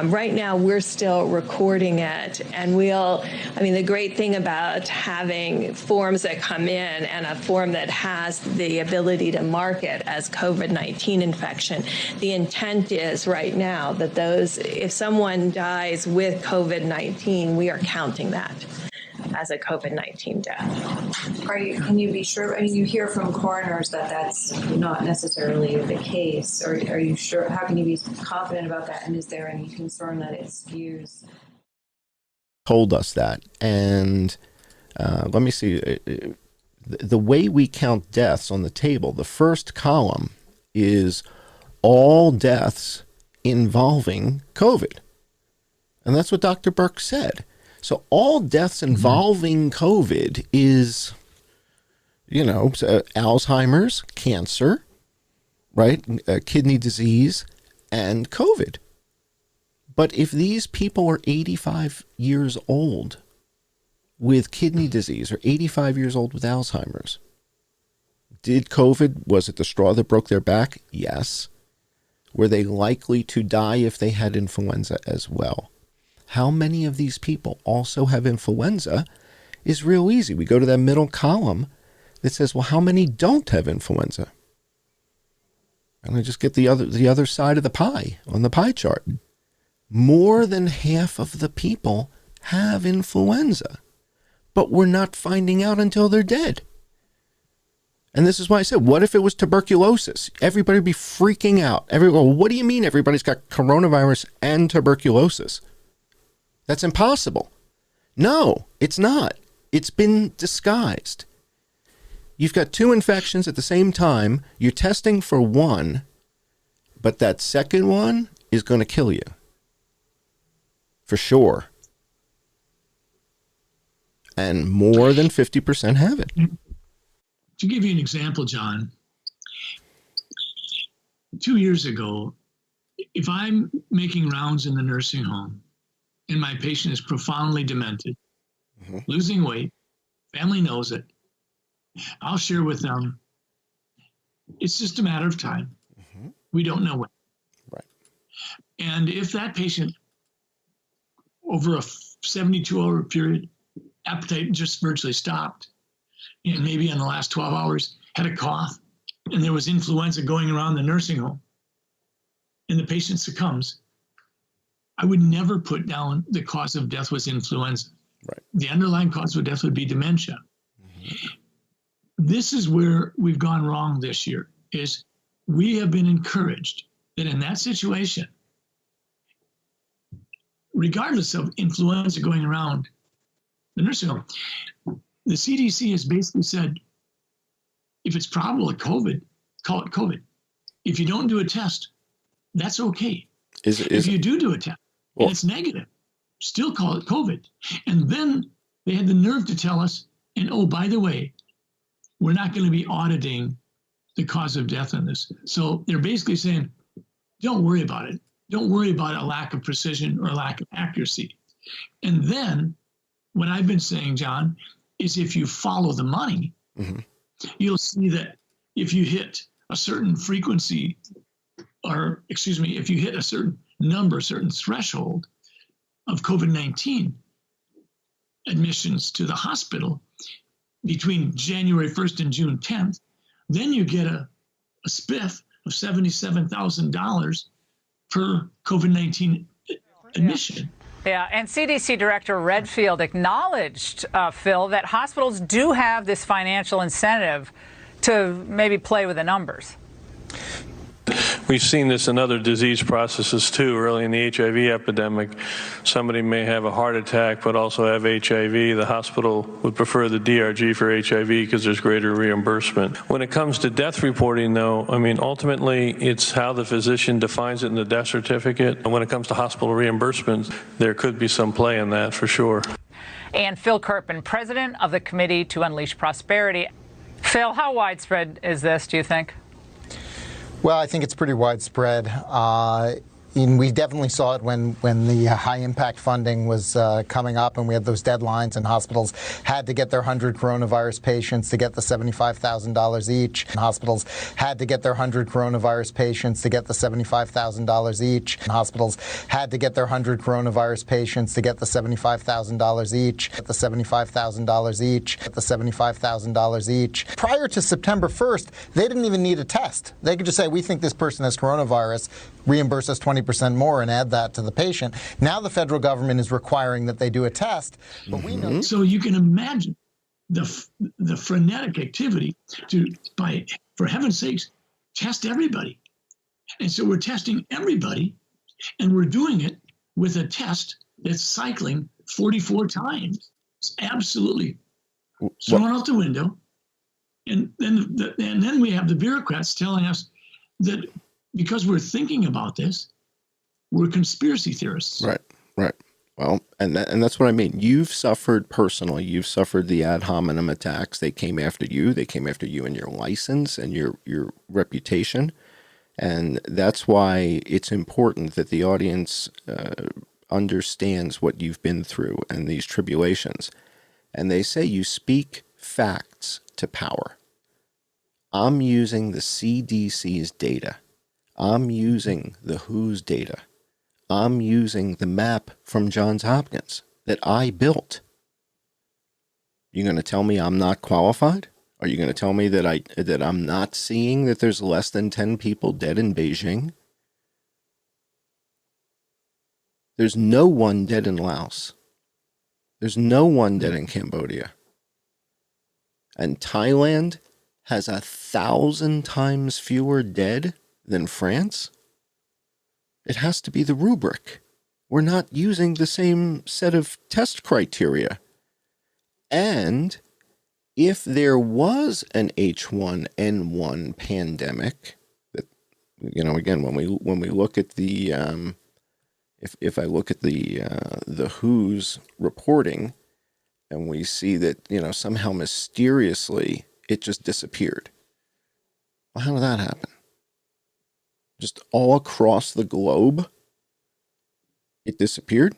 Right now, we're still recording it, and the great thing about having forms that come in and a form that has the ability to mark it as COVID-19 infection, the intent is right now that if someone dies with COVID-19, we are counting that as a COVID-19 death. Can you be sure? I mean, you hear from coroners that that's not necessarily the case. Or are you sure? How can you be confident about that? And is there any concern that it skews? Told us that. And let me see. The way we count deaths on the table, the first column is all deaths involving COVID. And that's what Dr. Birx said. So all deaths involving COVID is, Alzheimer's, cancer, right? Kidney disease, and COVID. But if these people are 85 years old with kidney disease or 85 years old with Alzheimer's, was it the straw that broke their back? Yes. Were they likely to die if they had influenza as well? How many of these people also have influenza is real easy. We go to that middle column that says, well, how many don't have influenza? And I just get the other side of the pie on the pie chart. More than half of the people have influenza, but we're not finding out until they're dead. And this is why I said, what if it was tuberculosis? Everybody would be freaking out. What do you mean everybody's got coronavirus and tuberculosis? That's impossible. No, it's not. It's been disguised. You've got two infections at the same time. You're testing for one, but that second one is going to kill you. For sure. And more than 50% have it. To give you an example, John, 2 years ago, if I'm making rounds in the nursing home and my patient is profoundly demented, losing weight, family knows it, I'll share with them, it's just a matter of time. We don't know when. Right. And if that patient, over a 72-hour period, appetite just virtually stopped, and maybe in the last 12 hours had a cough, and there was influenza going around the nursing home, and the patient succumbs, I would never put down the cause of death was influenza. Right. The underlying cause of death would be dementia. This is where we've gone wrong this year, is we have been encouraged that in that situation, regardless of influenza going around the nursing home, the CDC has basically said, if it's probable COVID, call it COVID. If you don't do a test, that's okay. If you do a test and it's negative, still call it COVID. And then they had the nerve to tell us, and oh, by the way, we're not going to be auditing the cause of death in this. So they're basically saying, don't worry about it. Don't worry about a lack of precision or a lack of accuracy. And then what I've been saying, John, is if you follow the money, you'll see that if you hit a certain frequency, or excuse me, if you hit a certain number, certain threshold of COVID-19 admissions to the hospital between January 1st and June 10th, then you get a spiff of $77,000 per COVID-19 admission. Yeah, and CDC Director Redfield acknowledged, Phil, that hospitals do have this financial incentive to maybe play with the numbers. We've seen this in other disease processes too. Early in the HIV epidemic, somebody may have a heart attack but also have HIV. The hospital would prefer the DRG for HIV because there's greater reimbursement. When it comes to death reporting, though, I mean, ultimately it's how the physician defines it in the death certificate. And when it comes to hospital reimbursements, there could be some play in that for sure. And Phil Kerpen, president of the Committee to Unleash Prosperity. Phil, how widespread is this, do you think? Well, I think it's pretty widespread. We definitely saw it when the high-impact funding was coming up, and we had those deadlines, and hospitals had to get their 100 coronavirus patients to get the $75,000 each. And hospitals had to get their 100 coronavirus patients to get the $75,000 each. And hospitals had to get their 100 coronavirus patients to get the $75,000 each. At the $75,000 each. At the $75,000 each. Prior to September 1st, they didn't even need a test. They could just say, we think this person has coronavirus, reimburse us 20% more and add that to the patient. Now the federal government is requiring that they do a test. But we know. So you can imagine the frenetic activity for heaven's sakes, test everybody. And so we're testing everybody, and we're doing it with a test that's cycling 44 times. It's absolutely thrown out the window. And then we have the bureaucrats telling us that because we're thinking about this, we're conspiracy theorists. Right. Well, and that's what I mean. You've suffered personally. You've suffered the ad hominem attacks. They came after you. They came after you and your license and your reputation. And that's why it's important that the audience understands what you've been through and these tribulations. And they say you speak facts to power. I'm using the CDC's data. I'm using the WHO's data. I'm using the map from Johns Hopkins that I built. You going to tell me I'm not qualified? Are you going to tell me that I'm not seeing that there's less than 10 people dead in Beijing? There's no one dead in Laos. There's no one dead in Cambodia. And Thailand has 1,000 times fewer dead than France? It has to be the rubric. We're not using the same set of test criteria. And if there was an H1N1 pandemic, that, you know, again, when we look at the if I look at the WHO's reporting, and we see that, you know, somehow mysteriously it just disappeared. Well, how did that happen? Just all across the globe, it disappeared?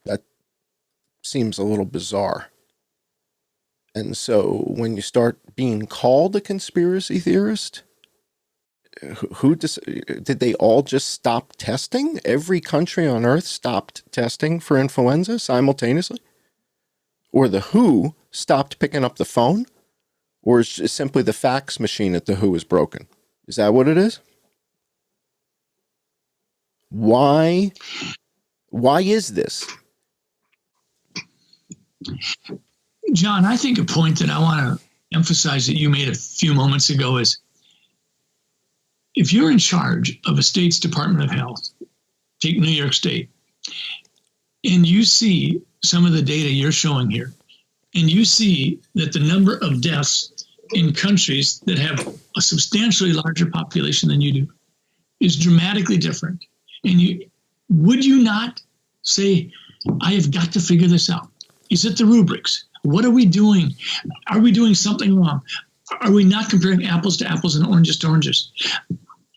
That seems a little bizarre. And so when you start being called a conspiracy theorist, did they all just stop testing? Every country on Earth stopped testing for influenza simultaneously? Or the WHO stopped picking up the phone? Or is it simply the fax machine at the WHO is broken? Is that what it is? Why is this? John, I think a point that I want to emphasize that you made a few moments ago is, if you're in charge of a state's Department of Health, take New York State, and you see some of the data you're showing here, and you see that the number of deaths in countries that have a substantially larger population than you do is dramatically different. And would you not say, I have got to figure this out? Is it the rubrics? What are we doing? Are we doing something wrong? Are we not comparing apples to apples and oranges to oranges?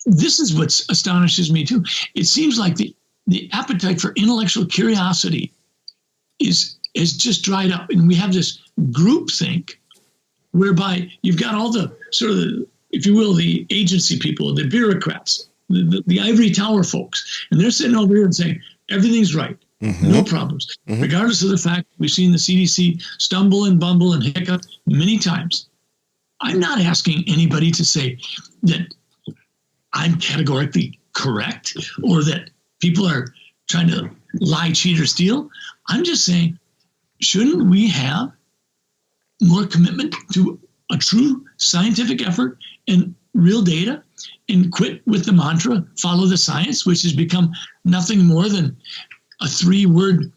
This is what astonishes me too. It seems like the appetite for intellectual curiosity is just dried up, and we have this groupthink whereby you've got all the sort of, if you will, the agency people, the bureaucrats, the ivory tower folks, and they're sitting over here and saying everything's right, no problems, regardless of the fact we've seen the CDC stumble and bumble and hiccup many times. I'm not asking anybody to say that I'm categorically correct or that people are trying to lie, cheat, or steal. I'm just saying, shouldn't we have more commitment to a true scientific effort and real data, and quit with the mantra, follow the science, which has become nothing more than a 3-word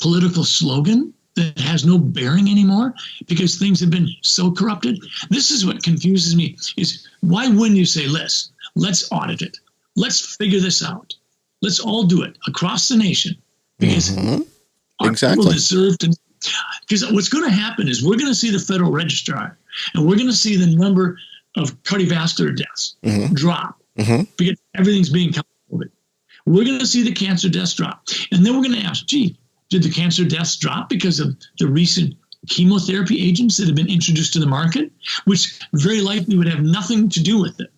political slogan that has no bearing anymore because things have been so corrupted? This is what confuses me, is why wouldn't you say, let's audit it. Let's figure this out. Let's all do it across the nation because our people deserve to. Because what's going to happen is we're going to see the federal registrar and we're going to see the number of cardiovascular deaths drop because everything's being counted. We're going to see the cancer deaths drop. And then we're going to ask, gee, did the cancer deaths drop because of the recent chemotherapy agents that have been introduced to the market, which very likely would have nothing to do with it?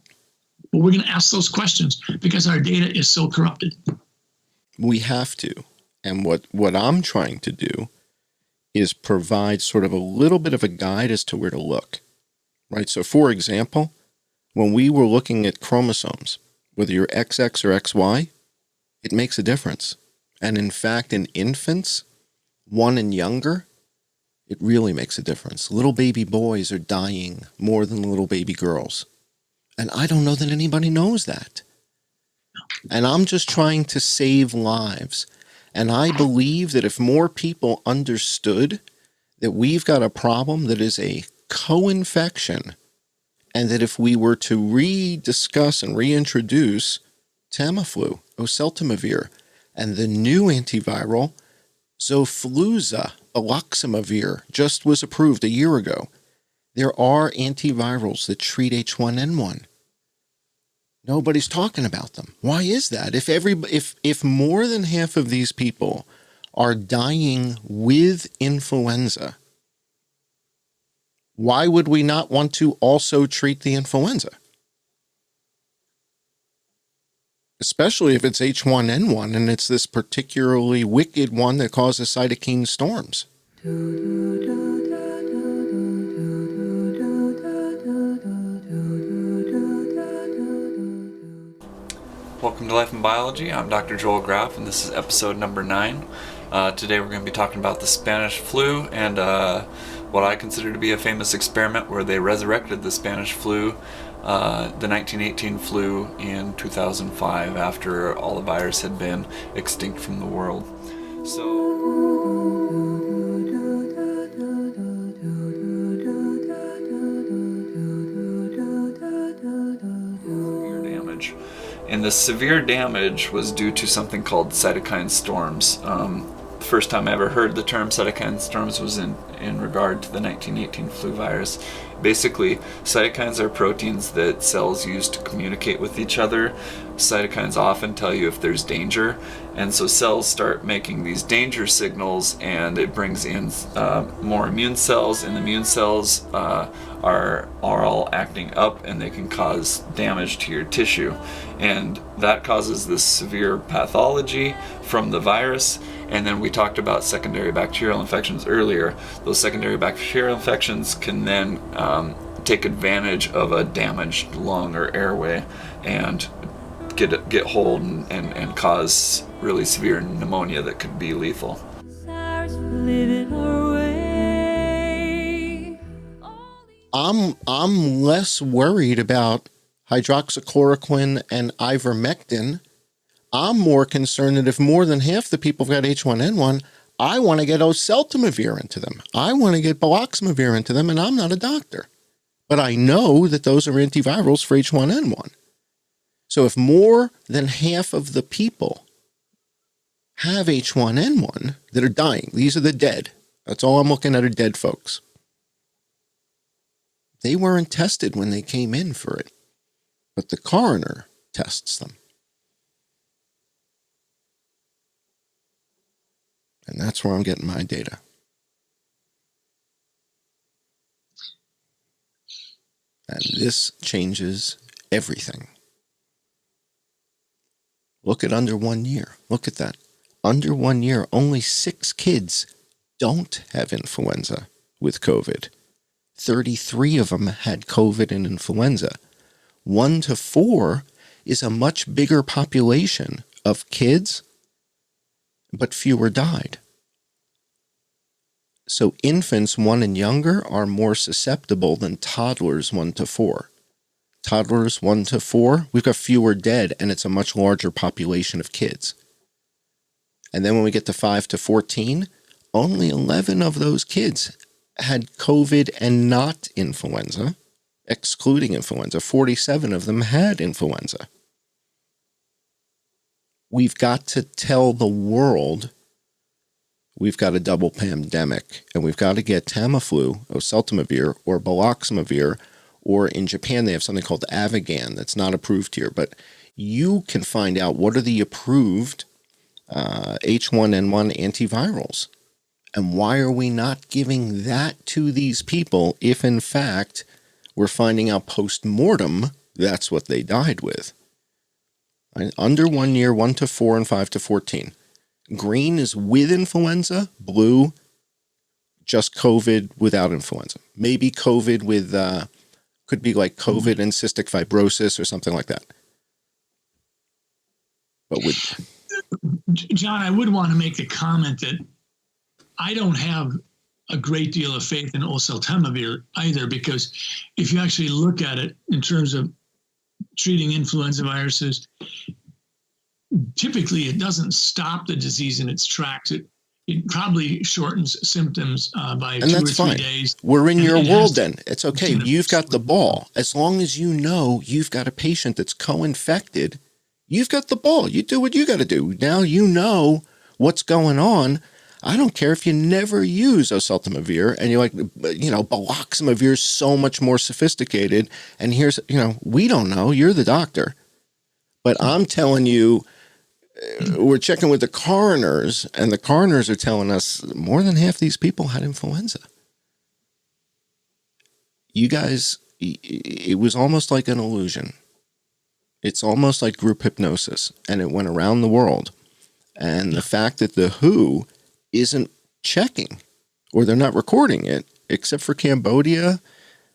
But we're going to ask those questions because our data is so corrupted. We have to. And what I'm trying to do is provide sort of a little bit of a guide as to where to look, right? So for example, when we were looking at chromosomes, whether you're XX or XY, it makes a difference. And in fact, in infants, 1 and younger, it really makes a difference. Little baby boys are dying more than little baby girls. And I don't know that anybody knows that. And I'm just trying to save lives. And I believe that if more people understood that we've got a problem that is a co-infection, and that if we were to rediscuss and reintroduce Tamiflu, oseltamivir, and the new antiviral, Xofluza, baloxamivir, just was approved a year ago. There are antivirals that treat H1N1. Nobody's talking about them. Why is that? If more than half of these people are dying with influenza, why would we not want to also treat the influenza? Especially if it's H1N1 and it's this particularly wicked one that causes cytokine storms. Welcome to Life in Biology. I'm Dr. Joel Graff, and this is episode number 9. Today we're going to be talking about the Spanish flu and what I consider to be a famous experiment where they resurrected the Spanish flu, the 1918 flu, in 2005 after all the virus had been extinct from the world. And the severe damage was due to something called cytokine storms. The first time I ever heard the term cytokine storms was in regard to the 1918 flu virus. Basically, cytokines are proteins that cells use to communicate with each other. Cytokines often tell you if there's danger, and so cells start making these danger signals, and it brings in more immune cells, and the immune cells are all acting up, and they can cause damage to your tissue, and that causes this severe pathology from the virus. And then we talked about secondary bacterial infections earlier. Those secondary bacterial infections can then take advantage of a damaged lung or airway and get hold and cause really severe pneumonia that could be lethal. I'm less worried about hydroxychloroquine and ivermectin. I'm more concerned that if more than half the people have got H1N1, I want to get oseltamivir into them. I want to get baloxamivir into them, and I'm not a doctor. But I know that those are antivirals for H1N1. So if more than half of the people have H1N1 that are dying, these are the dead, That's all I'm looking at are dead folks. They weren't tested when they came in for it, but the coroner tests them. And that's where I'm getting my data. And this changes everything. Look at under 1 year. Look at that. Under 1 year, only 6 kids don't have influenza with COVID. 33 of them had COVID and influenza. 1 to 4 is a much bigger population of kids, but fewer died. So infants 1 and younger are more susceptible than toddlers 1 to 4. Toddlers 1 to 4, we've got fewer dead, and it's a much larger population of kids. And then when we get to 5 to 14, only 11 of those kids had COVID and not influenza, excluding influenza. 47 of them had influenza. We've got to tell the world we've got a double pandemic, and we've got to get Tamiflu, oseltamivir, or baloxamivir, or in Japan they have something called Avigan that's not approved here. But you can find out what are the approved H1N1 antivirals. And why are we not giving that to these people if, in fact, we're finding out post-mortem that's what they died with? Right? Under 1 year, 1 to 4, and 5 to 14. Green is with influenza. Blue, just COVID without influenza. Maybe COVID with, could be like COVID and cystic fibrosis or something like that. But with... John, I would want to make the comment that I don't have a great deal of faith in oseltamivir either, because if you actually look at it in terms of treating influenza viruses, typically it doesn't stop the disease in its tracks. It probably shortens symptoms by 2 or 3 days. We're in your world then. It's okay. You've got the ball. As long as you know you've got a patient that's co-infected, you've got the ball. You do what you got to do. Now you know what's going on. I don't care if you never use oseltamivir and you're like, baloxamivir is so much more sophisticated. And here's, we don't know. You're the doctor. But I'm telling you, we're checking with the coroners, and the coroners are telling us more than half these people had influenza. You guys, it was almost like an illusion. It's almost like group hypnosis, and it went around the world. And the fact that the WHO isn't checking, or they're not recording it, except for Cambodia,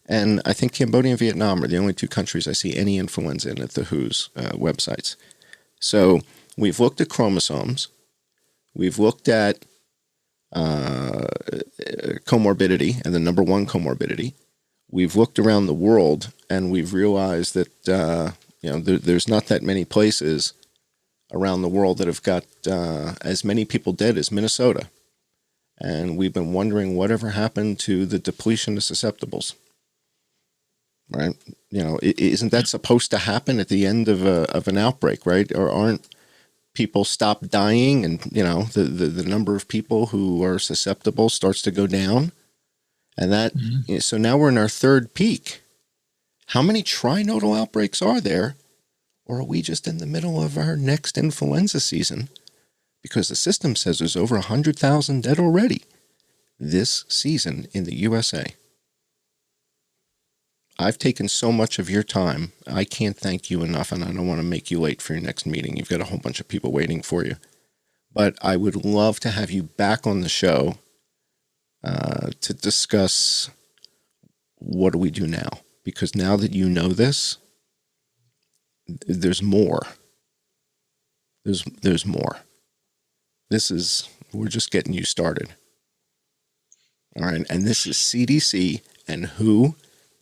and I think Cambodia and Vietnam are the only 2 countries I see any influenza in at the WHO's websites. So we've looked at chromosomes. We've looked at comorbidity and the number 1 comorbidity. We've looked around the world, and we've realized that there's not that many places around the world that have got as many people dead as Minnesota. And we've been wondering whatever happened to the depletion of susceptibles. Right? Isn't that supposed to happen at the end of an outbreak, right? Or aren't people stop dying, and the number of people who are susceptible starts to go down? And that so now we're in our 3rd peak. How many trinodal outbreaks are there? Or are we just in the middle of our next influenza season? Because the system says there's over 100,000 dead already this season in the USA. I've taken so much of your time. I can't thank you enough, and I don't want to make you late for your next meeting. You've got a whole bunch of people waiting for you. But I would love to have you back on the show to discuss what do we do now. Because now that you know this, there's more. There's more. We're just getting you started. All right, and this is CDC and WHO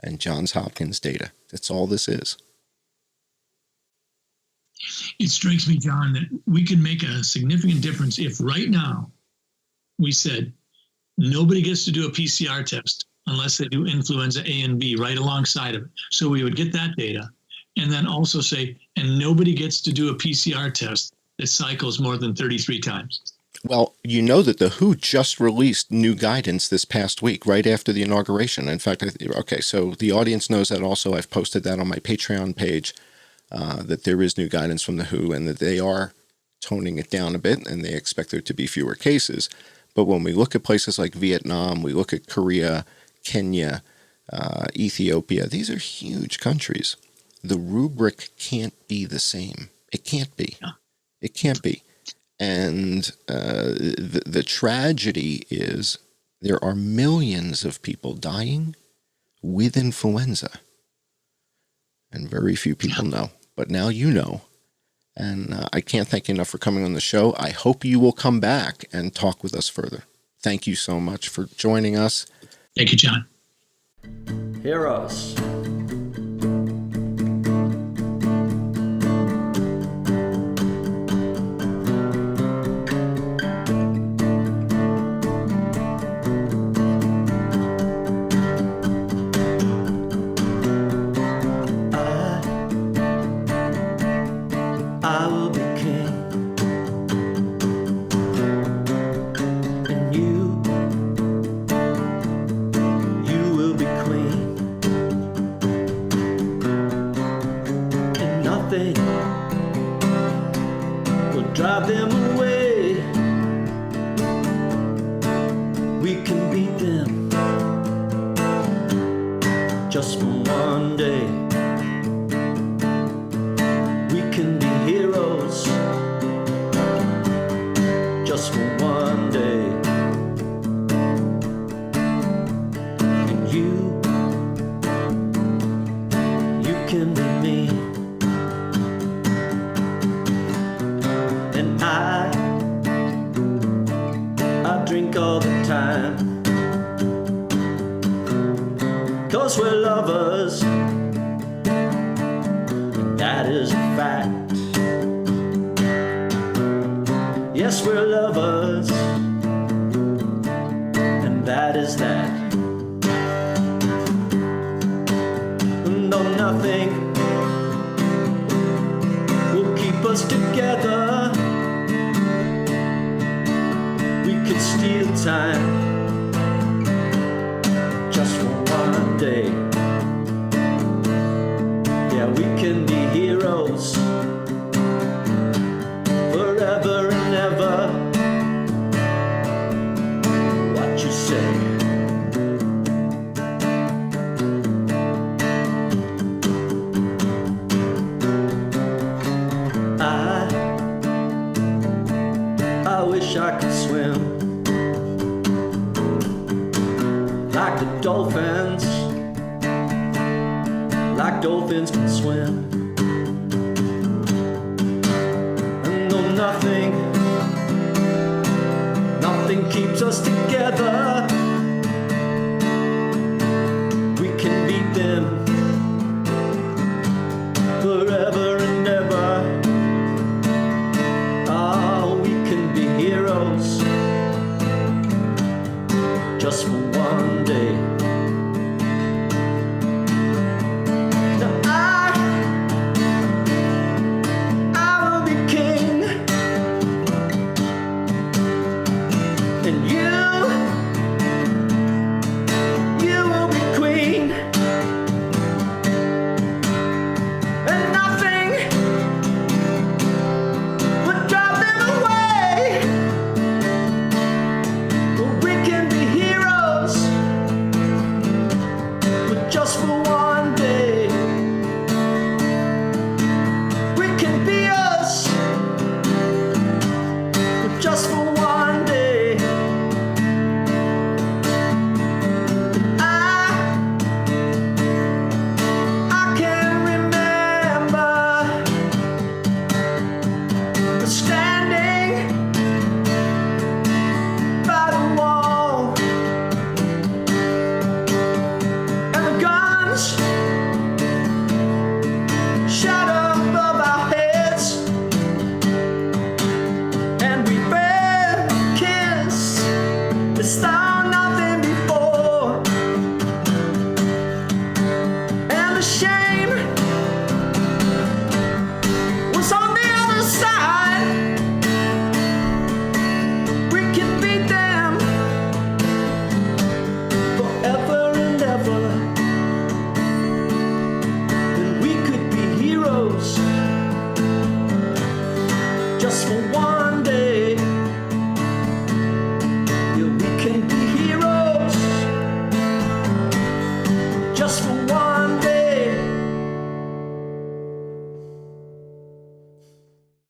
and Johns Hopkins data. That's all this is. It strikes me, John, that we could make a significant difference if right now we said nobody gets to do a PCR test unless they do influenza A and B right alongside of it. So we would get that data. And then also say, and nobody gets to do a PCR test that cycles more than 33 times. Well, you know that the WHO just released new guidance this past week, right after the inauguration. In fact, so the audience knows that also. I've posted that on my Patreon page, that there is new guidance from the WHO and that they are toning it down a bit and they expect there to be fewer cases. But when we look at places like Vietnam, we look at Korea, Kenya, Ethiopia, these are huge countries. The rubric can't be the same. It can't be. It can't be. And the tragedy is there are millions of people dying with influenza. And very few people know. But now you know. And I can't thank you enough for coming on the show. I hope you will come back and talk with us further. Thank you so much for joining us. Thank you, John. Heroes. I will be king, and you will be queen, and nothing will drive them away. We can beat them just for one day. We can be heroes just for one day. And you can be me. And I drink all the time, 'cause we're lovers. That is a fact. Yes, we're lovers, and that is that. No, nothing will keep us together. We could steal time just for one day. Yeah, we can be heroes forever and ever. What you say? I wish I could swim like the dolphins. Like dolphins can swim. And though nothing keeps us together, we can beat them forever and ever. Oh, we can be heroes just for one day. Guns just for one day. Yeah, we can be heroes just for one